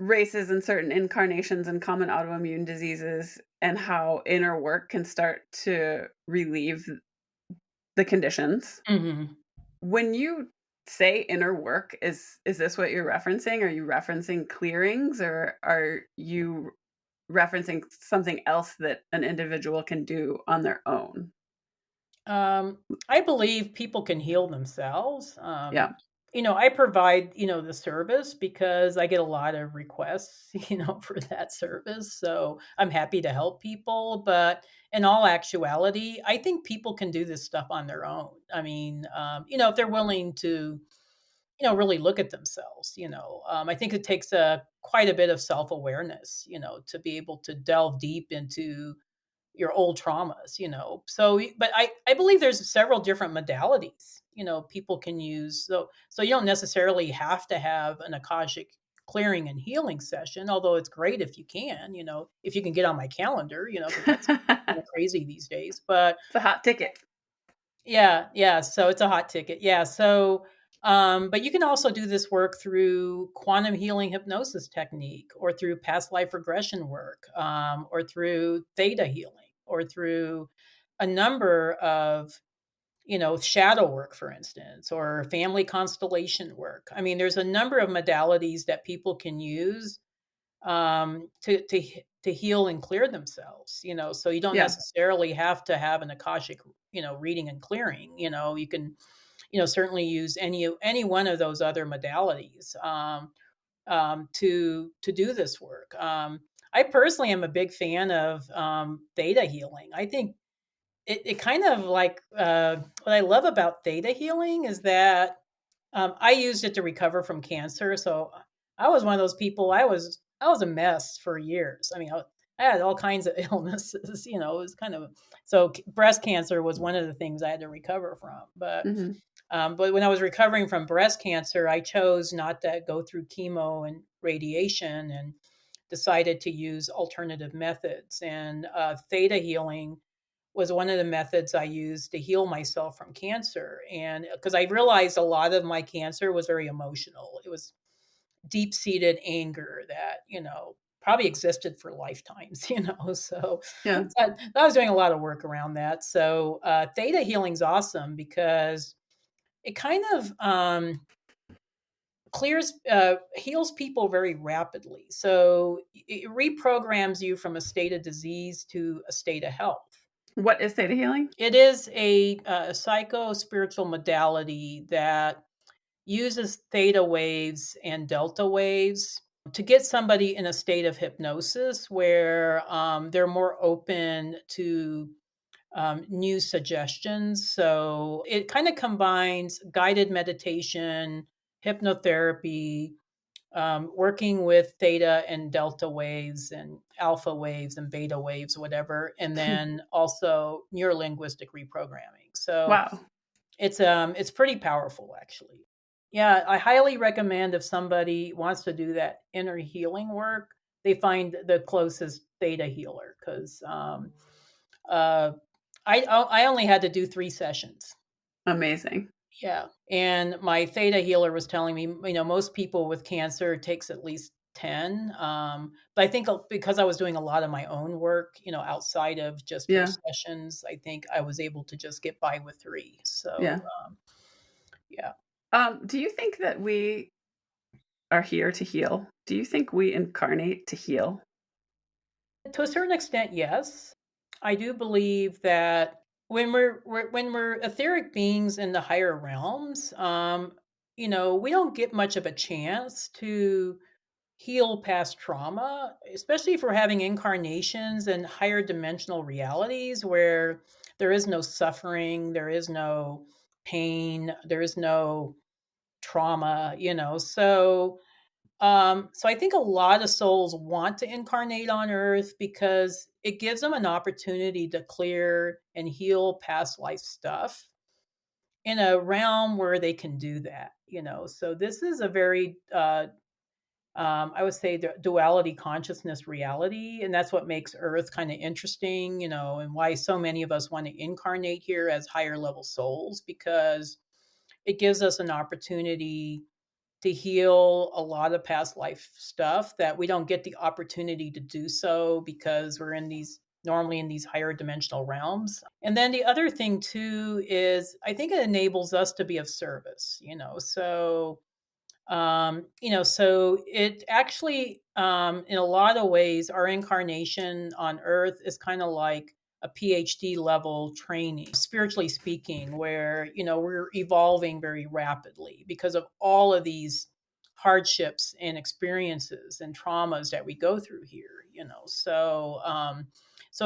races and certain incarnations and common autoimmune diseases and how inner work can start to relieve the conditions. Hmm. When you say inner work, is this what you're referencing? Are you referencing clearings or are you referencing something else that an individual can do on their own? I believe people can heal themselves. Yeah. I provide, the service because I get a lot of requests, for that service. So I'm happy to help people. But in all actuality, I think people can do this stuff on their own. I mean, if they're willing to, really look at themselves, I think it takes quite a bit of self awareness, to be able to delve deep into your old traumas, so but I believe there's several different modalities, people can use, so you don't necessarily have to have an akashic clearing and healing session, although it's great if you can, if you can get on my calendar, because that's kind of crazy these days. But It's a hot ticket. yeah, yeah. So it's a hot ticket. Yeah. So, but you can also do this work through quantum healing hypnosis technique, or through past life regression work, or through theta healing, or through a number of, shadow work, for instance, or family constellation work. I mean, there's a number of modalities that people can use to heal and clear themselves. So you don't Yeah. necessarily have to have an akashic, reading and clearing. You can, certainly use any one of those other modalities to do this work. I personally am a big fan of theta healing. I think it kind of like what I love about theta healing is that I used it to recover from cancer. So I was one of those people. I was a mess for years. I mean, I had all kinds of illnesses. It was kind of, so breast cancer was one of the things I had to recover from. Hmm. But when I was recovering from breast cancer, I chose not to go through chemo and radiation, and decided to use alternative methods. And theta healing was one of the methods I used to heal myself from cancer. And because I realized a lot of my cancer was very emotional, it was deep seated anger that, probably existed for lifetimes, Yeah. so I was doing a lot of work around that. So theta healing's awesome because it kind of heals people very rapidly. So it reprograms you from a state of disease to a state of health. What is theta healing? It is a psycho spiritual modality that uses theta waves and delta waves to get somebody in a state of hypnosis where they're more open to new suggestions. So it kind of combines guided meditation, hypnotherapy, working with theta and delta waves and alpha waves and beta waves, whatever, and then also neurolinguistic reprogramming. So Wow. it's pretty powerful, actually. Yeah, I highly recommend if somebody wants to do that inner healing work, they find the closest theta healer because uh, I only had to do 3 sessions. Amazing. Yeah, and my theta healer was telling me, most people with cancer it takes at least 10. But I think because I was doing a lot of my own work, outside of just her Yeah. sessions, I think I was able to just get by with 3. So, Yeah. yeah. Do you think that we are here to heal? Do you think we incarnate to heal? To a certain extent, yes. I do believe that when we're etheric beings in the higher realms, we don't get much of a chance to heal past trauma, especially if we're having incarnations and higher dimensional realities where there is no suffering, there is no pain, there is no trauma, so I think a lot of souls want to incarnate on Earth because it gives them an opportunity to clear and heal past life stuff in a realm where they can do that. So this is a very, I would say, the duality consciousness reality, and that's what makes Earth kind of interesting, and why so many of us want to incarnate here as higher level souls because it gives us an opportunity to heal a lot of past life stuff that we don't get the opportunity to do so because we're normally in these higher dimensional realms. And then the other thing too is I think it enables us to be of service, so it actually, in a lot of ways, our incarnation on Earth is kind of like a PhD level training, spiritually speaking, where, we're evolving very rapidly because of all of these hardships and experiences and traumas that we go through here. So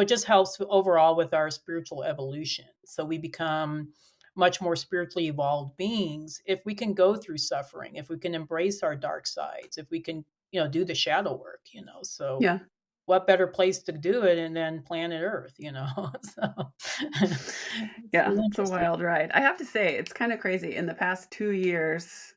it just helps overall with our spiritual evolution. So we become much more spiritually evolved beings if we can go through suffering, if we can embrace our dark sides, if we can, do the shadow work. So Yeah. what better place to do it and then planet Earth? So it's Yeah. really It's a interesting. wild ride. I have to say, it's kind of crazy. In the past 2 years,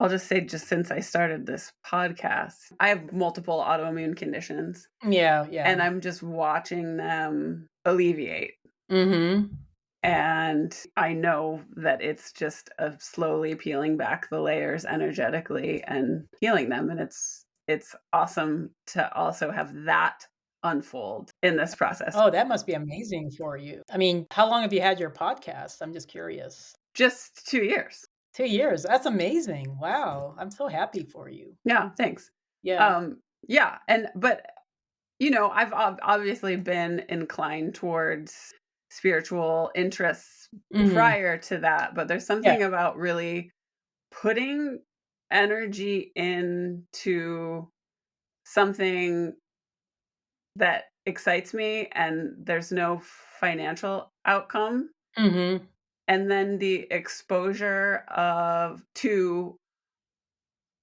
I'll just say, just since I started this podcast, I have multiple autoimmune conditions Yeah, yeah. and I'm just watching them alleviate. Mm-hmm. And I know that it's just a slowly peeling back the layers energetically and healing them. And it's awesome to also have that unfold in this process. Oh, that must be amazing for you. I mean, how long have you had your podcast? I'm just curious. Just 2 years. 2 years. That's amazing. Wow. I'm so happy for you. Yeah, thanks. Yeah. Yeah, but I've obviously been inclined towards spiritual interests Mm-hmm. prior to that, but there's Yeah. something about really putting energy into something that excites me and there's no financial outcome, Mm-hmm. and then the exposure of to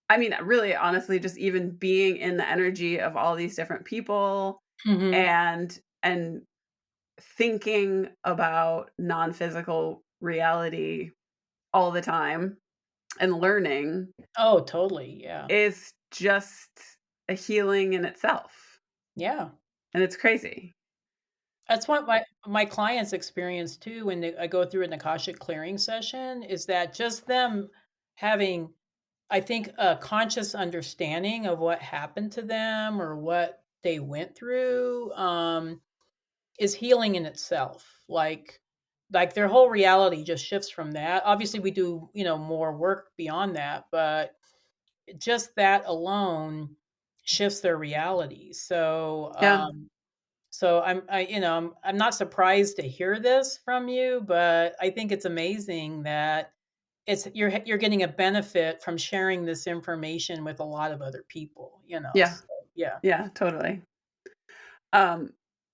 I mean, really, honestly, just even being in the energy of all these different people Mm-hmm. and thinking about non-physical reality all the time and learning Oh, totally. Yeah. is just a healing in itself. Yeah. And it's crazy. That's what my clients experience too when I go through an Akashic clearing session is that just them having, I think, a conscious understanding of what happened to them or what they went through is healing in itself. Like their whole reality just shifts from that. Obviously, we do more work beyond that, but just that alone shifts their reality. So Yeah. so I'm not surprised to hear this from you, but I think it's amazing that you're getting a benefit from sharing this information with a lot of other people. Yeah. So, yeah. Yeah, totally. Um,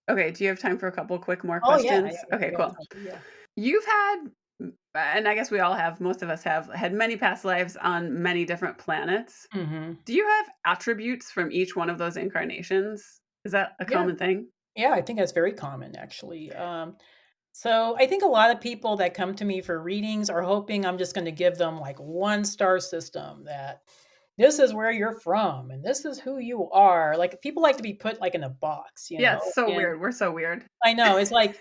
okay, do you have time for a couple quick more Oh yeah, yeah. questions? Okay, We got cool. time. Yeah. You've had, and I guess we all have, most of us have had many past lives on many different planets. Hmm. Do you have attributes from each one of those incarnations? Is that a Yeah. common thing? Yeah, I think that's very common actually. So I think a lot of people that come to me for readings are hoping I'm just going to give them like one star system that this is where you're from and this is who you are. Like people like to be put like in a box, Yeah, it's so and weird. We're so weird. I know it's like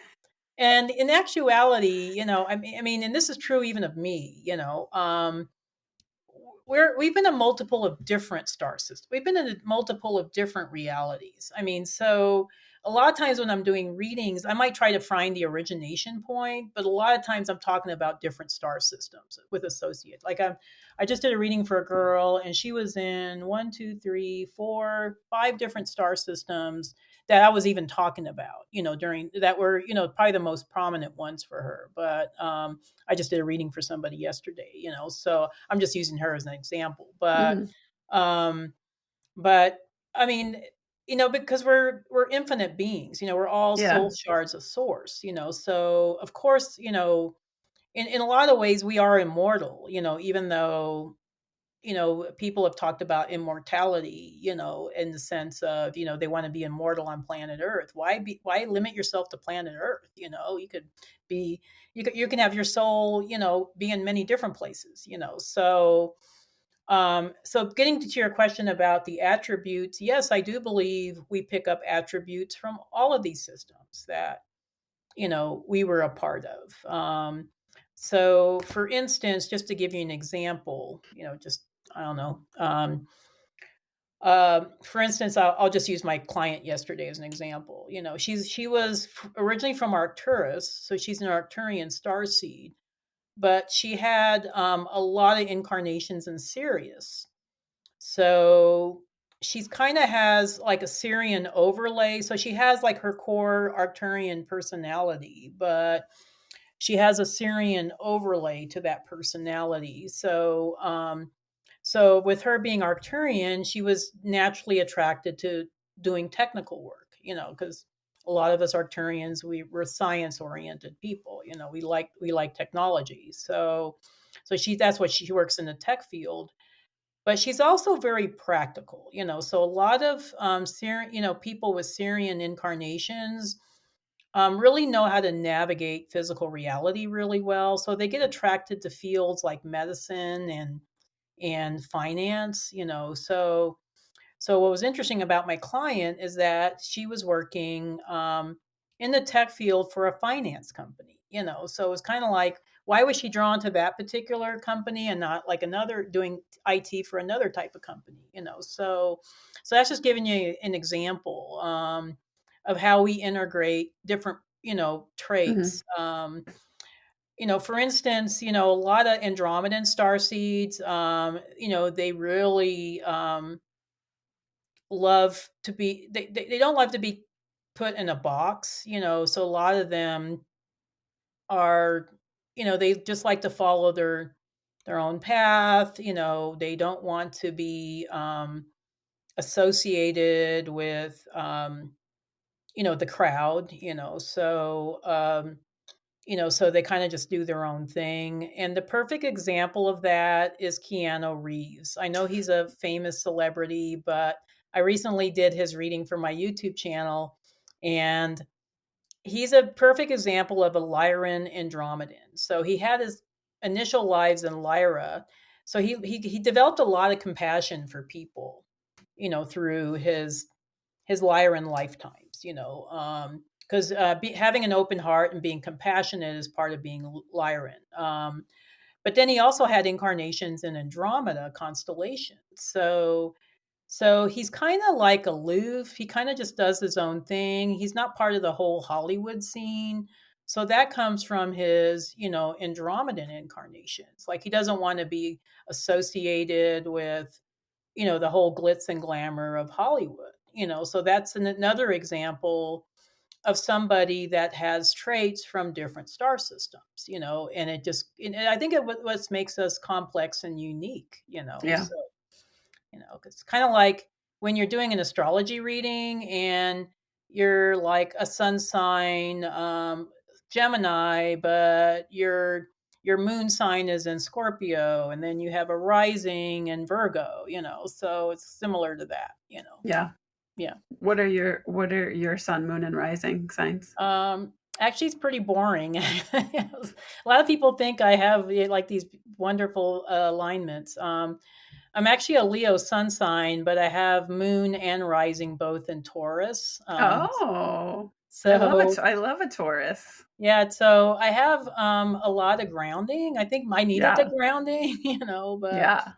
And in actuality, I mean, and this is true even of me, we've been a multiple of different star systems. We've been in a multiple of different realities. I mean, so a lot of times when I'm doing readings, I might try to find the origination point, but a lot of times I'm talking about different star systems with associates. I just did a reading for a girl, and she was in one, two, three, four, five different star systems that I was even talking about, during that were, probably the most prominent ones for her. But I just did a reading for somebody yesterday, so I'm just using her as an example. Mhm. Um, but I mean, because we're infinite beings, we're all Yeah. soul shards of source, so of course, in a lot of ways we are immortal, even though people have talked about immortality, in the sense of, they want to be immortal on planet Earth. Why limit yourself to planet Earth? Be, you can have your soul, be in many different places, so getting to your question about the attributes, yes, I do believe we pick up attributes from all of these systems that, we were a part of. So for instance, just to give you an example, just, I don't know. For instance, I'll just use my client yesterday as an example. She was originally from Arcturus, so she's an Arcturian starseed, but she had a lot of incarnations in Sirius. So she's kind of has like a Syrian overlay. So she has like her core Arcturian personality, but she has a Syrian overlay to that personality. So with her being Arcturian, she was naturally attracted to doing technical work, because a lot of us Arcturians, we're science oriented people, we like technology. So that's what she works in the tech field, but she's also very practical, so a lot of Syrian, people with Syrian incarnations really know how to navigate physical reality really well. So they get attracted to fields like medicine and finance, so what was interesting about my client is that she was working in the tech field for a finance company, so it was kind of like, why was she drawn to that particular company and not like another doing IT for another type of company, so that's just giving you an example of how we integrate different, Mhm. traits. For instance, a lot of Andromedan star seeds, they really love to be, they don't love to be put in a box, so a lot of them are, they just like to follow their own path, they don't want to be associated with the crowd, so they kind of just do their own thing. And the perfect example of that is Keanu Reeves. I know he's a famous celebrity, but I recently did his reading for my YouTube channel, and he's a perfect example of a Lyran Andromedan. So he had his initial lives in Lyra. So he developed a lot of compassion for people, through his Lyran lifetimes, because having an open heart and being compassionate is part of being Lyran. But then he also had incarnations in Andromeda constellation. So he's kind of like aloof. He kind of just does his own thing. He's not part of the whole Hollywood scene. So that comes from his, Andromedan incarnations. Like he doesn't want to be associated with, the whole glitz and glamour of Hollywood. So that's another example of somebody that has traits from different star systems, and and I think what makes us complex and unique, Yeah. so, it's kind of like when you're doing an astrology reading and you're like a sun sign, Gemini, but your moon sign is in Scorpio, and then you have a rising in Virgo, so it's similar to that, Yeah. yeah. What are your sun, moon, and rising signs? Actually, it's pretty boring. A lot of people think I have like these wonderful alignments. I'm actually a Leo sun sign, but I have moon and rising both in Taurus. Oh. I love So it. I love a Taurus. yeah, so I have a lot of grounding. I think I needed the Yeah. grounding, but Yeah.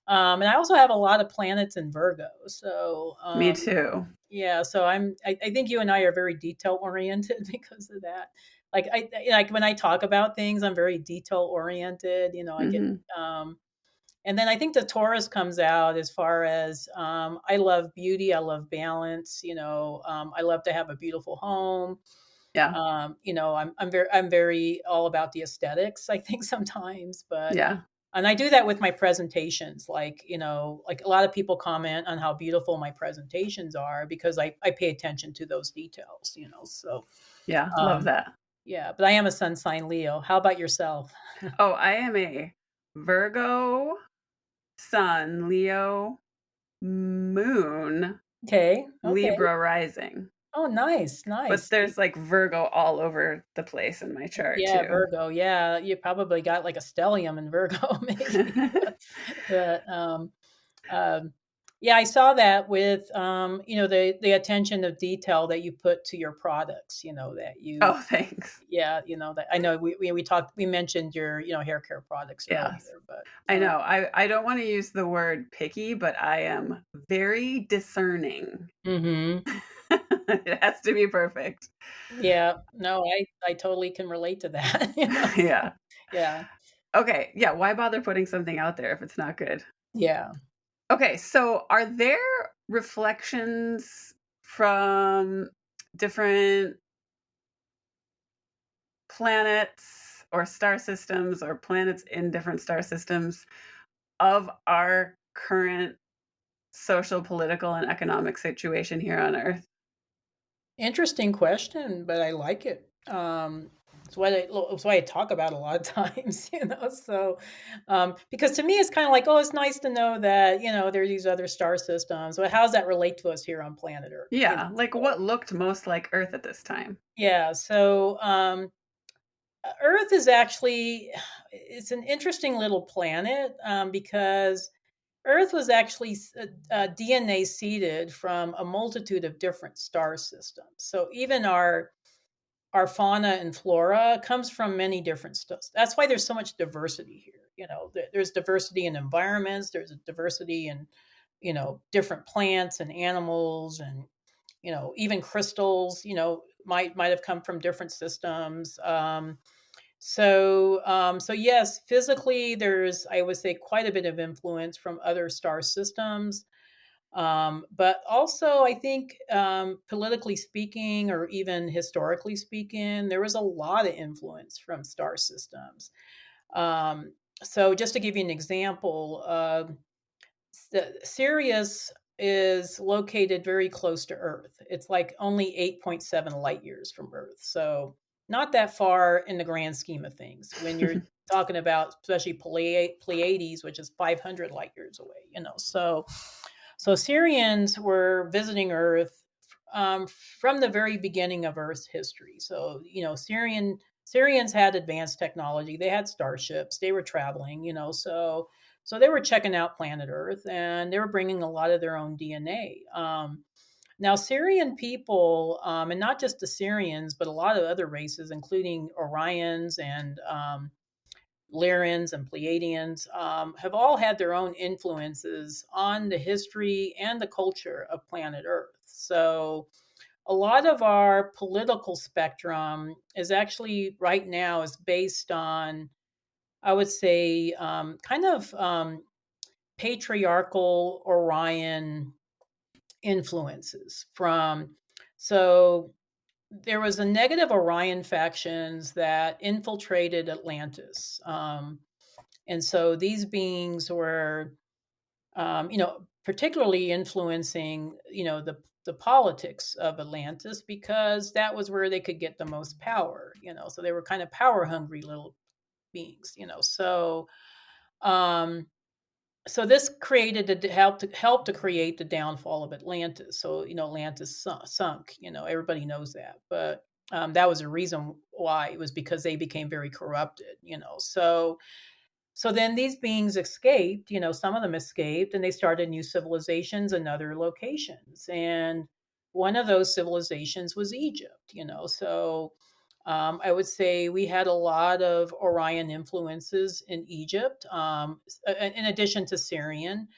and I also have a lot of planets in Virgo. So Me too. yeah, so I think you and I are very detail oriented because of that. Like when I talk about things, I'm very detail oriented. I get Hmm. um and then I think the Taurus comes out as far as I love beauty, I love balance. I love to have a beautiful home. Yeah. I'm very all about the aesthetics, I think sometimes, but Yeah. and I do that with my presentations. Like a lot of people comment on how beautiful my presentations are because I pay attention to those details. So Yeah. Love um that. yeah, but I am a sun sign Leo. How about yourself? Oh, I am a Virgo, Sun, Leo, Moon, Okay. Okay. Libra rising. Oh, nice, But nice. there's like Virgo all over the place in my chart Yeah, too. Virgo. Yeah, you probably got like a stellium in Virgo, maybe. But um, yeah, I saw that with the attention of detail that you put to your products. That you, Oh, thanks. yeah, that I know we mentioned your hair care products Yes. earlier, but I know. I don't want to use the word picky, but I am very discerning. hmm It has to be perfect. yeah, no, I totally can relate to that. Yeah. Yeah, Okay. Yeah. Why bother putting something out there if it's not good? yeah. Okay. So, are there reflections from different planets or star systems or planets in different star systems of our current social, political, and economic situation here on Earth? Interesting question, but I like it. It's why I talk about it a lot of times, So, because to me, it's kind of like, oh, it's nice to know that there are these other star systems. But how does that relate to us here on planet Earth? Yeah. Like So, what looked most like Earth at this time? yeah. So, Earth is actually it's an interesting little planet because Earth was actually DNA seeded from a multitude of different star systems. So even our fauna and flora comes from many different stuff. That's why there's so much diversity here. There's diversity in environments. There's a diversity in different plants and animals, and even crystals. Might have come from different systems. So yes, physically, there's I would say quite a bit of influence from other star systems. But also, I think politically speaking, or even historically speaking, there was a lot of influence from star systems. Um, so, just to give you an example, Sirius is located very close to Earth. It's like only 8.7 light years from Earth. So, not that far in the grand scheme of things. When you're talking about, especially Pleiades, which is 500 light years away, so Syrians were visiting Earth from the very beginning of Earth's history. So Syrians had advanced technology. They had starships. They were traveling. So they were checking out planet Earth, and they were bringing a lot of their own DNA. Now, Syrian people, and not just the Syrians, but a lot of other races, including Orions and Lyrians and Pleiadians, have all had their own influences on the history and the culture of planet Earth. So, a lot of our political spectrum is actually right now is based on, I would say, kind of patriarchal Orion influences from. So there was a negative Orion factions that infiltrated Atlantis. And so these beings were, particularly influencing, the politics of Atlantis because that was where they could get the most power. So they were kind of power hungry little beings. Um, so this created to help to create the downfall of Atlantis. So Atlantis sunk. Everybody knows that, but that was a reason why. It was because they became very corrupted. So then these beings escaped, some of them escaped and they started new civilizations in other locations. And one of those civilizations was Egypt, so I would say we had a lot of Orion influences in Egypt, in addition to Syrian.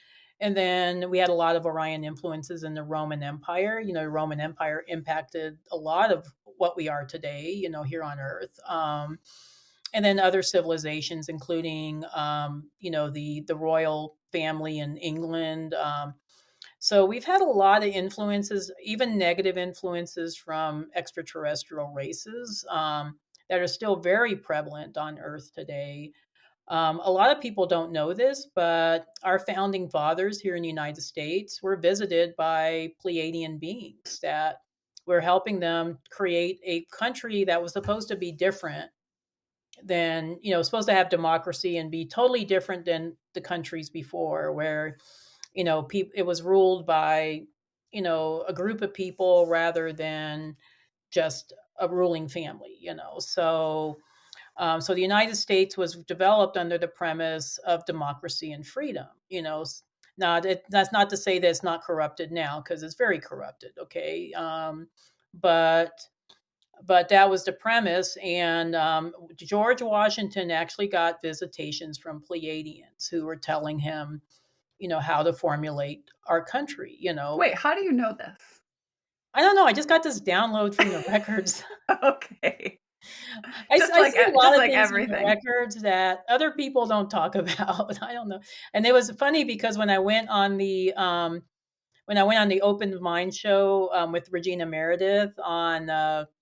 And then we had a lot of Orion influences in the Roman Empire. The Roman Empire impacted a lot of what we are today, here on Earth. And then other civilizations, including, the royal family in England. So we've had a lot of influences, even negative influences from extraterrestrial races, that are still very prevalent on Earth today. A lot of people don't know this, but our founding fathers here in the United States were visited by Pleiadian beings that were helping them create a country that was supposed to be different than, supposed to have democracy and be totally different than the countries before, where it was ruled by a group of people rather than just a ruling family. So the United States was developed under the premise of democracy and freedom. Now that's not to say that it's not corrupted now, because it's very corrupted. Okay. But that was the premise. And George Washington actually got visitations from Pleiadians who were telling him, how to formulate our country. Wait, how do you know this? I don't know. I just got this download from the records. Okay. I see a Just lot of like things in the everything. records that other people don't talk about. I don't know. And it was funny because when I went on the Open Mind show, with Regina Meredith on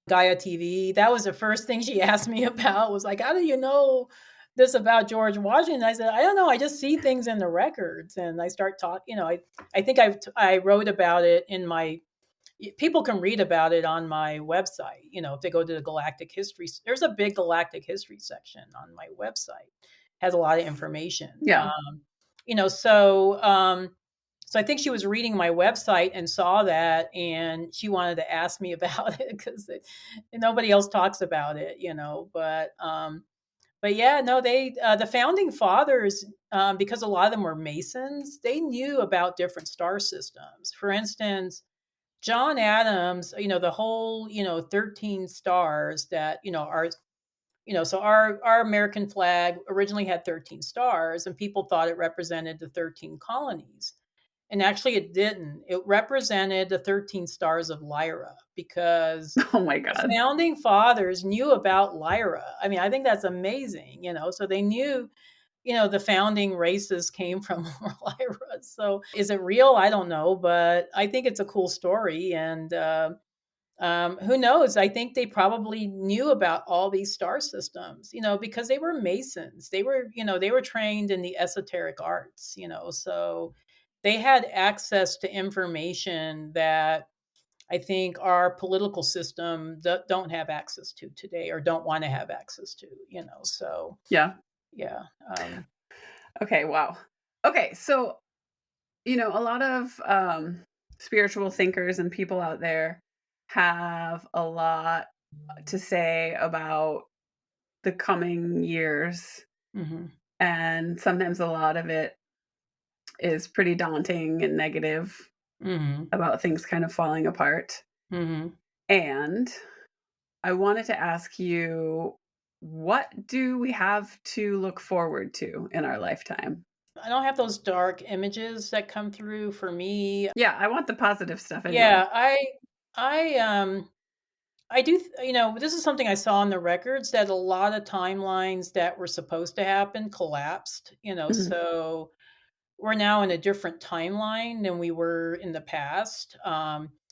Gaia TV, that was the first thing she asked me about. Was like, "How do you know this about George Washington?" I said, "I don't know. I just see things in the records." And I start talking. I think I wrote about it in my. People can read about it on my website. If they go to the Galactic History, there's a big Galactic History section on my website. Has a lot of information. Yeah. You know, so um, so I think she was reading my website and saw that, and she wanted to ask me about it because nobody else talks about it. But yeah, no, the founding fathers, because a lot of them were Masons, they knew about different star systems. For instance, John Adams, the whole, 13 stars that, are, so our American flag originally had 13 stars, and people thought it represented the 13 colonies. And actually, it didn't. It represented the 13 stars of Lyra, because Oh my the God. founding fathers knew about Lyra. I mean, I think that's amazing. So they knew, the founding races came from Lyra. So is it real? I don't know, but I think it's a cool story. And who knows? I think they probably knew about all these star systems, because they were Masons. They were trained in the esoteric arts. So they had access to information that I think our political system don't have access to today, or don't want to have access to. So Yeah. yeah. Okay. Wow. Okay. So, a lot of spiritual thinkers and people out there have a lot to say about the coming years. Hmm. And sometimes a lot of it is pretty daunting and negative Hmm. about things kind of falling apart. Hmm. And I wanted to ask you, what do we have to look forward to in our lifetime? I don't have those dark images that come through for me. Yeah, I want the positive stuff anyway. Yeah, I I do, this is something I saw in the records, that a lot of timelines that were supposed to happen collapsed. Mhm. So we're now in a different timeline than we were in the past.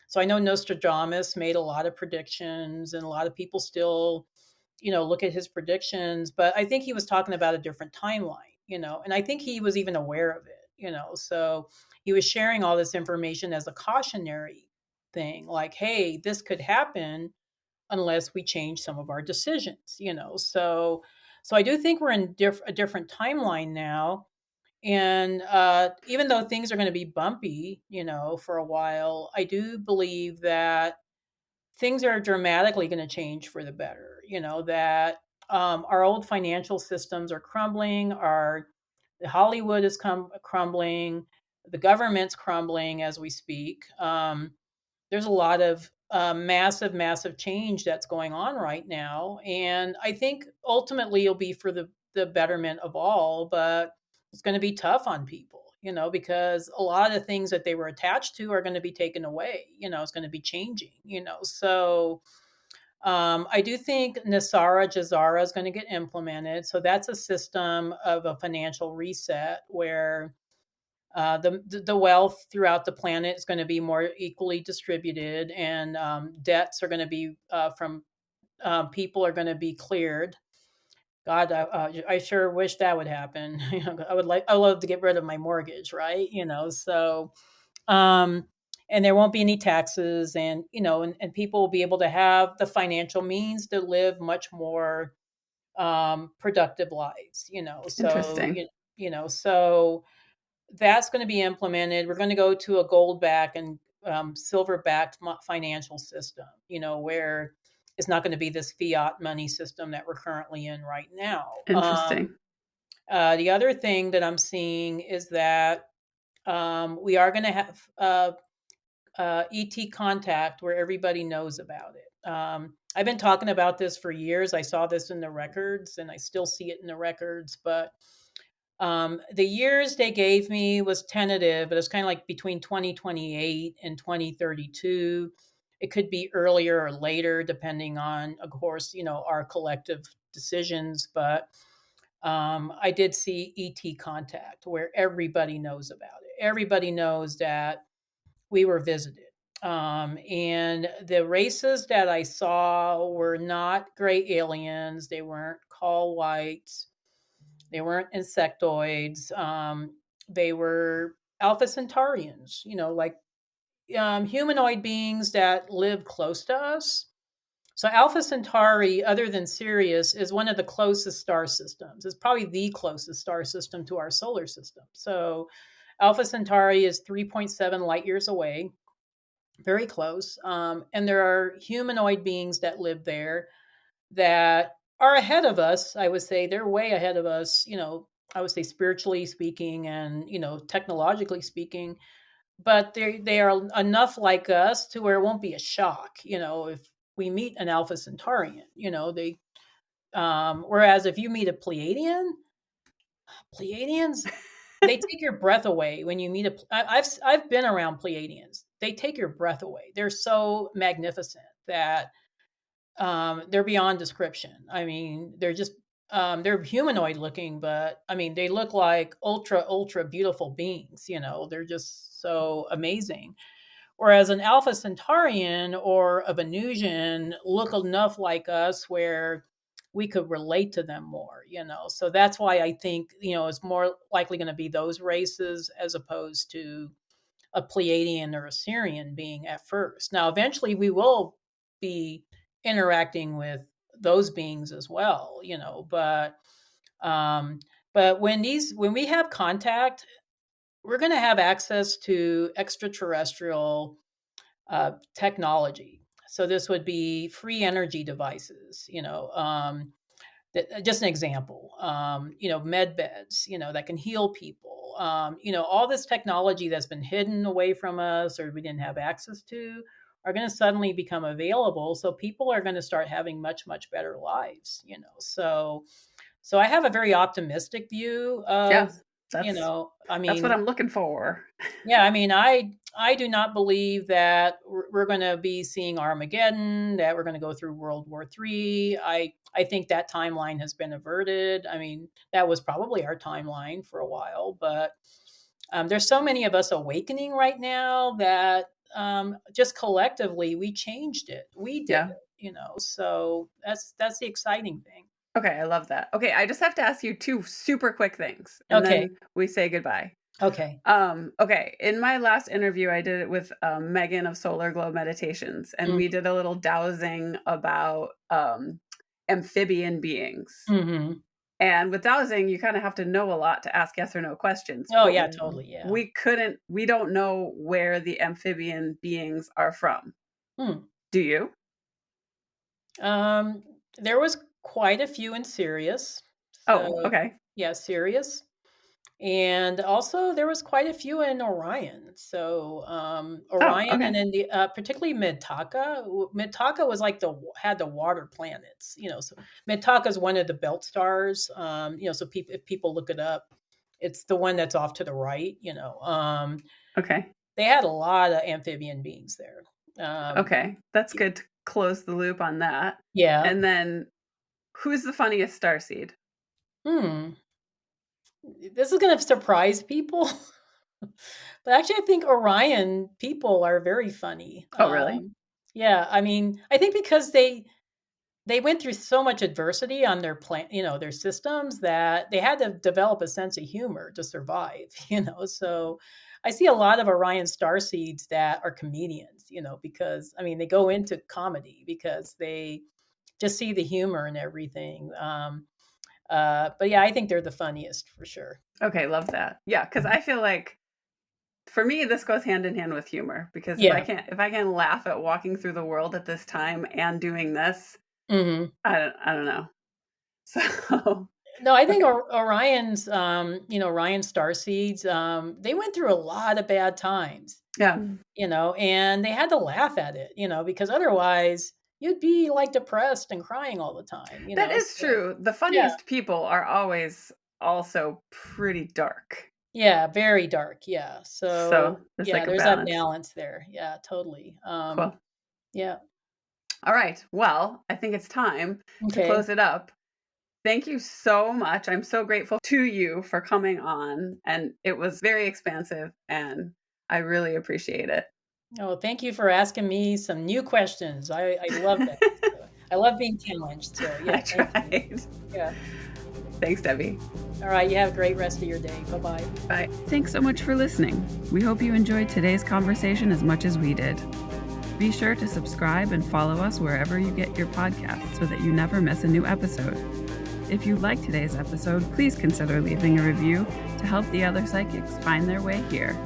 So I know Nostradamus made a lot of predictions, and a lot of people still, look at his predictions, but I think he was talking about a different timeline. And I think he was even aware of it. So he was sharing all this information as a cautionary thing, like, hey, this could happen unless we change some of our decisions. So I do think we're in a different timeline now. And even though things are going to be bumpy, for a while, I do believe that things are dramatically going to change for the better. That our old financial systems are crumbling, our Hollywood is crumbling, the government's crumbling as we speak. there's a lot of massive, massive change that's going on right now, and I think ultimately it'll be for the betterment of all, but it's going to be tough on people, because a lot of things that they were attached to are going to be taken away. It's going to be changing. So I do think Nasara Jazara is going to get implemented. So that's a system of a financial reset where the wealth throughout the planet is going to be more equally distributed, and debts are going to be from people are going to be cleared. God, I sure wish that would happen. I love to get rid of my mortgage, right? So um, and there won't be any taxes, and and people will be able to have the financial means to live much more productive lives. Interesting. So that's going to be implemented. We're going to go to a gold back and silver backed financial system, where it's not going to be this fiat money system that we're currently in right now. Interesting. The other thing that I'm seeing is that we are going to have ET contact where everybody knows about it. I've been talking about this for years. I saw this in the records and I still see it in the records, but the years they gave me was tentative, but it's kind of like between 2028 and 2032. It could be earlier or later, depending on, of course, our collective decisions. But I did see ET contact where everybody knows about it. Everybody knows that we were visited. And the races that I saw were not gray aliens. They weren't call whites. They weren't insectoids. They were Alpha Centaurians, like humanoid beings that live close to us. So Alpha Centauri, other than Sirius, is one of the closest star systems. It's probably the closest star system to our solar system. So Alpha Centauri is 3.7 light years away, very close. And there are humanoid beings that live there that are ahead of us. I would say they're way ahead of us, I would say spiritually speaking and, technologically speaking, but they are enough like us to where it won't be a shock, if we meet an Alpha Centaurian, they whereas if you meet a Pleiadians, they take your breath away when you meet I've been around Pleiadians. They take your breath away. They're so magnificent that they're beyond description. I mean, they're humanoid looking, but I mean, they look like ultra beautiful beings. They're just so amazing. Whereas an Alpha Centaurian or a Venusian look enough like us where we could relate to them more. So that's why I think it's more likely going to be those races as opposed to a Pleiadian or a Syrian being at first. Now, eventually, we will be interacting with those beings as well, um, but when we have contact, we're going to have access to extraterrestrial technology. So this would be free energy devices, just an example, med beds, that can heal people, all this technology that's been hidden away from us or we didn't have access to are going to suddenly become available. So people are going to start having much, much better lives, so I have a very optimistic view Yeah, of, that's I that's what mean, I'm looking for. yeah, I mean, I do not believe that we're going to be seeing Armageddon, that we're going to go through World War III. I think that timeline has been averted. I mean, that was probably our timeline for a while, but there's so many of us awakening right now that just collectively we changed it. We did Yeah. it, So that's the exciting thing. Okay, I love that. Okay, I just have to ask you two super quick things, and Okay. then we say goodbye. Okay. Okay, in my last interview, I did it with Megan of Solar Glow Meditations, and we Mm-hmm. did a little dowsing about amphibian beings. Mm-hmm. And with dowsing, you kind of have to know a lot to ask yes or no questions. Oh But yeah, totally. Yeah. we don't know where the amphibian beings are from. Hmm. Do you? Um, there was quite a few in Sirius. Oh, So okay. yeah, Sirius. And also there was quite a few in Orion. So Oh, Orion, and okay. then particularly Mitaka. Mitaka was like had the water planets. So Mitaka is one of the belt stars. So if people look it up, it's the one that's off to the right. Okay. They had a lot of amphibian beings there. Okay. That's good to close the loop on that. Yeah. And then who's the funniest starseed? Hmm. This is going to surprise people. But actually, I think Orion people are very funny. Oh, really? Yeah, I mean, I think because they went through so much adversity on their their systems, that they had to develop a sense of humor to survive. So I see a lot of Orion star seeds that are comedians. Because I mean, they go into comedy because they just see the humor and everything. But yeah, I think they're the funniest for sure. Okay, love that. Yeah, because I feel like for me this goes hand in hand with humor because Yeah. if I can laugh at walking through the world at this time and doing this, Hmm. I don't know. So No, I think okay. Orion's, Orion star seeds, they went through a lot of bad times, Yeah. and they had to laugh at it, because otherwise you'd be like depressed and crying all the time. That is So true. The yeah, funniest people are always also pretty dark. yeah, very dark. Yeah. So So there's yeah, like a there's that balance. balance there. Yeah, totally. Cool. Yeah. All right. Well, I think it's time to Okay. close it up. Thank you so much. I'm so grateful to you for coming on, and it was very expansive, and I really appreciate it. Oh, thank you for asking me some new questions. I love that. So I love being challenged. So yeah, I thank you. tried. Yeah. Thanks, Debbie. All right. You have a great rest of your day. Bye bye. Bye. Thanks so much for listening. We hope you enjoyed today's conversation as much as we did. Be sure to subscribe and follow us wherever you get your podcasts so that you never miss a new episode. If you liked today's episode, please consider leaving a review to help the other psychics find their way here.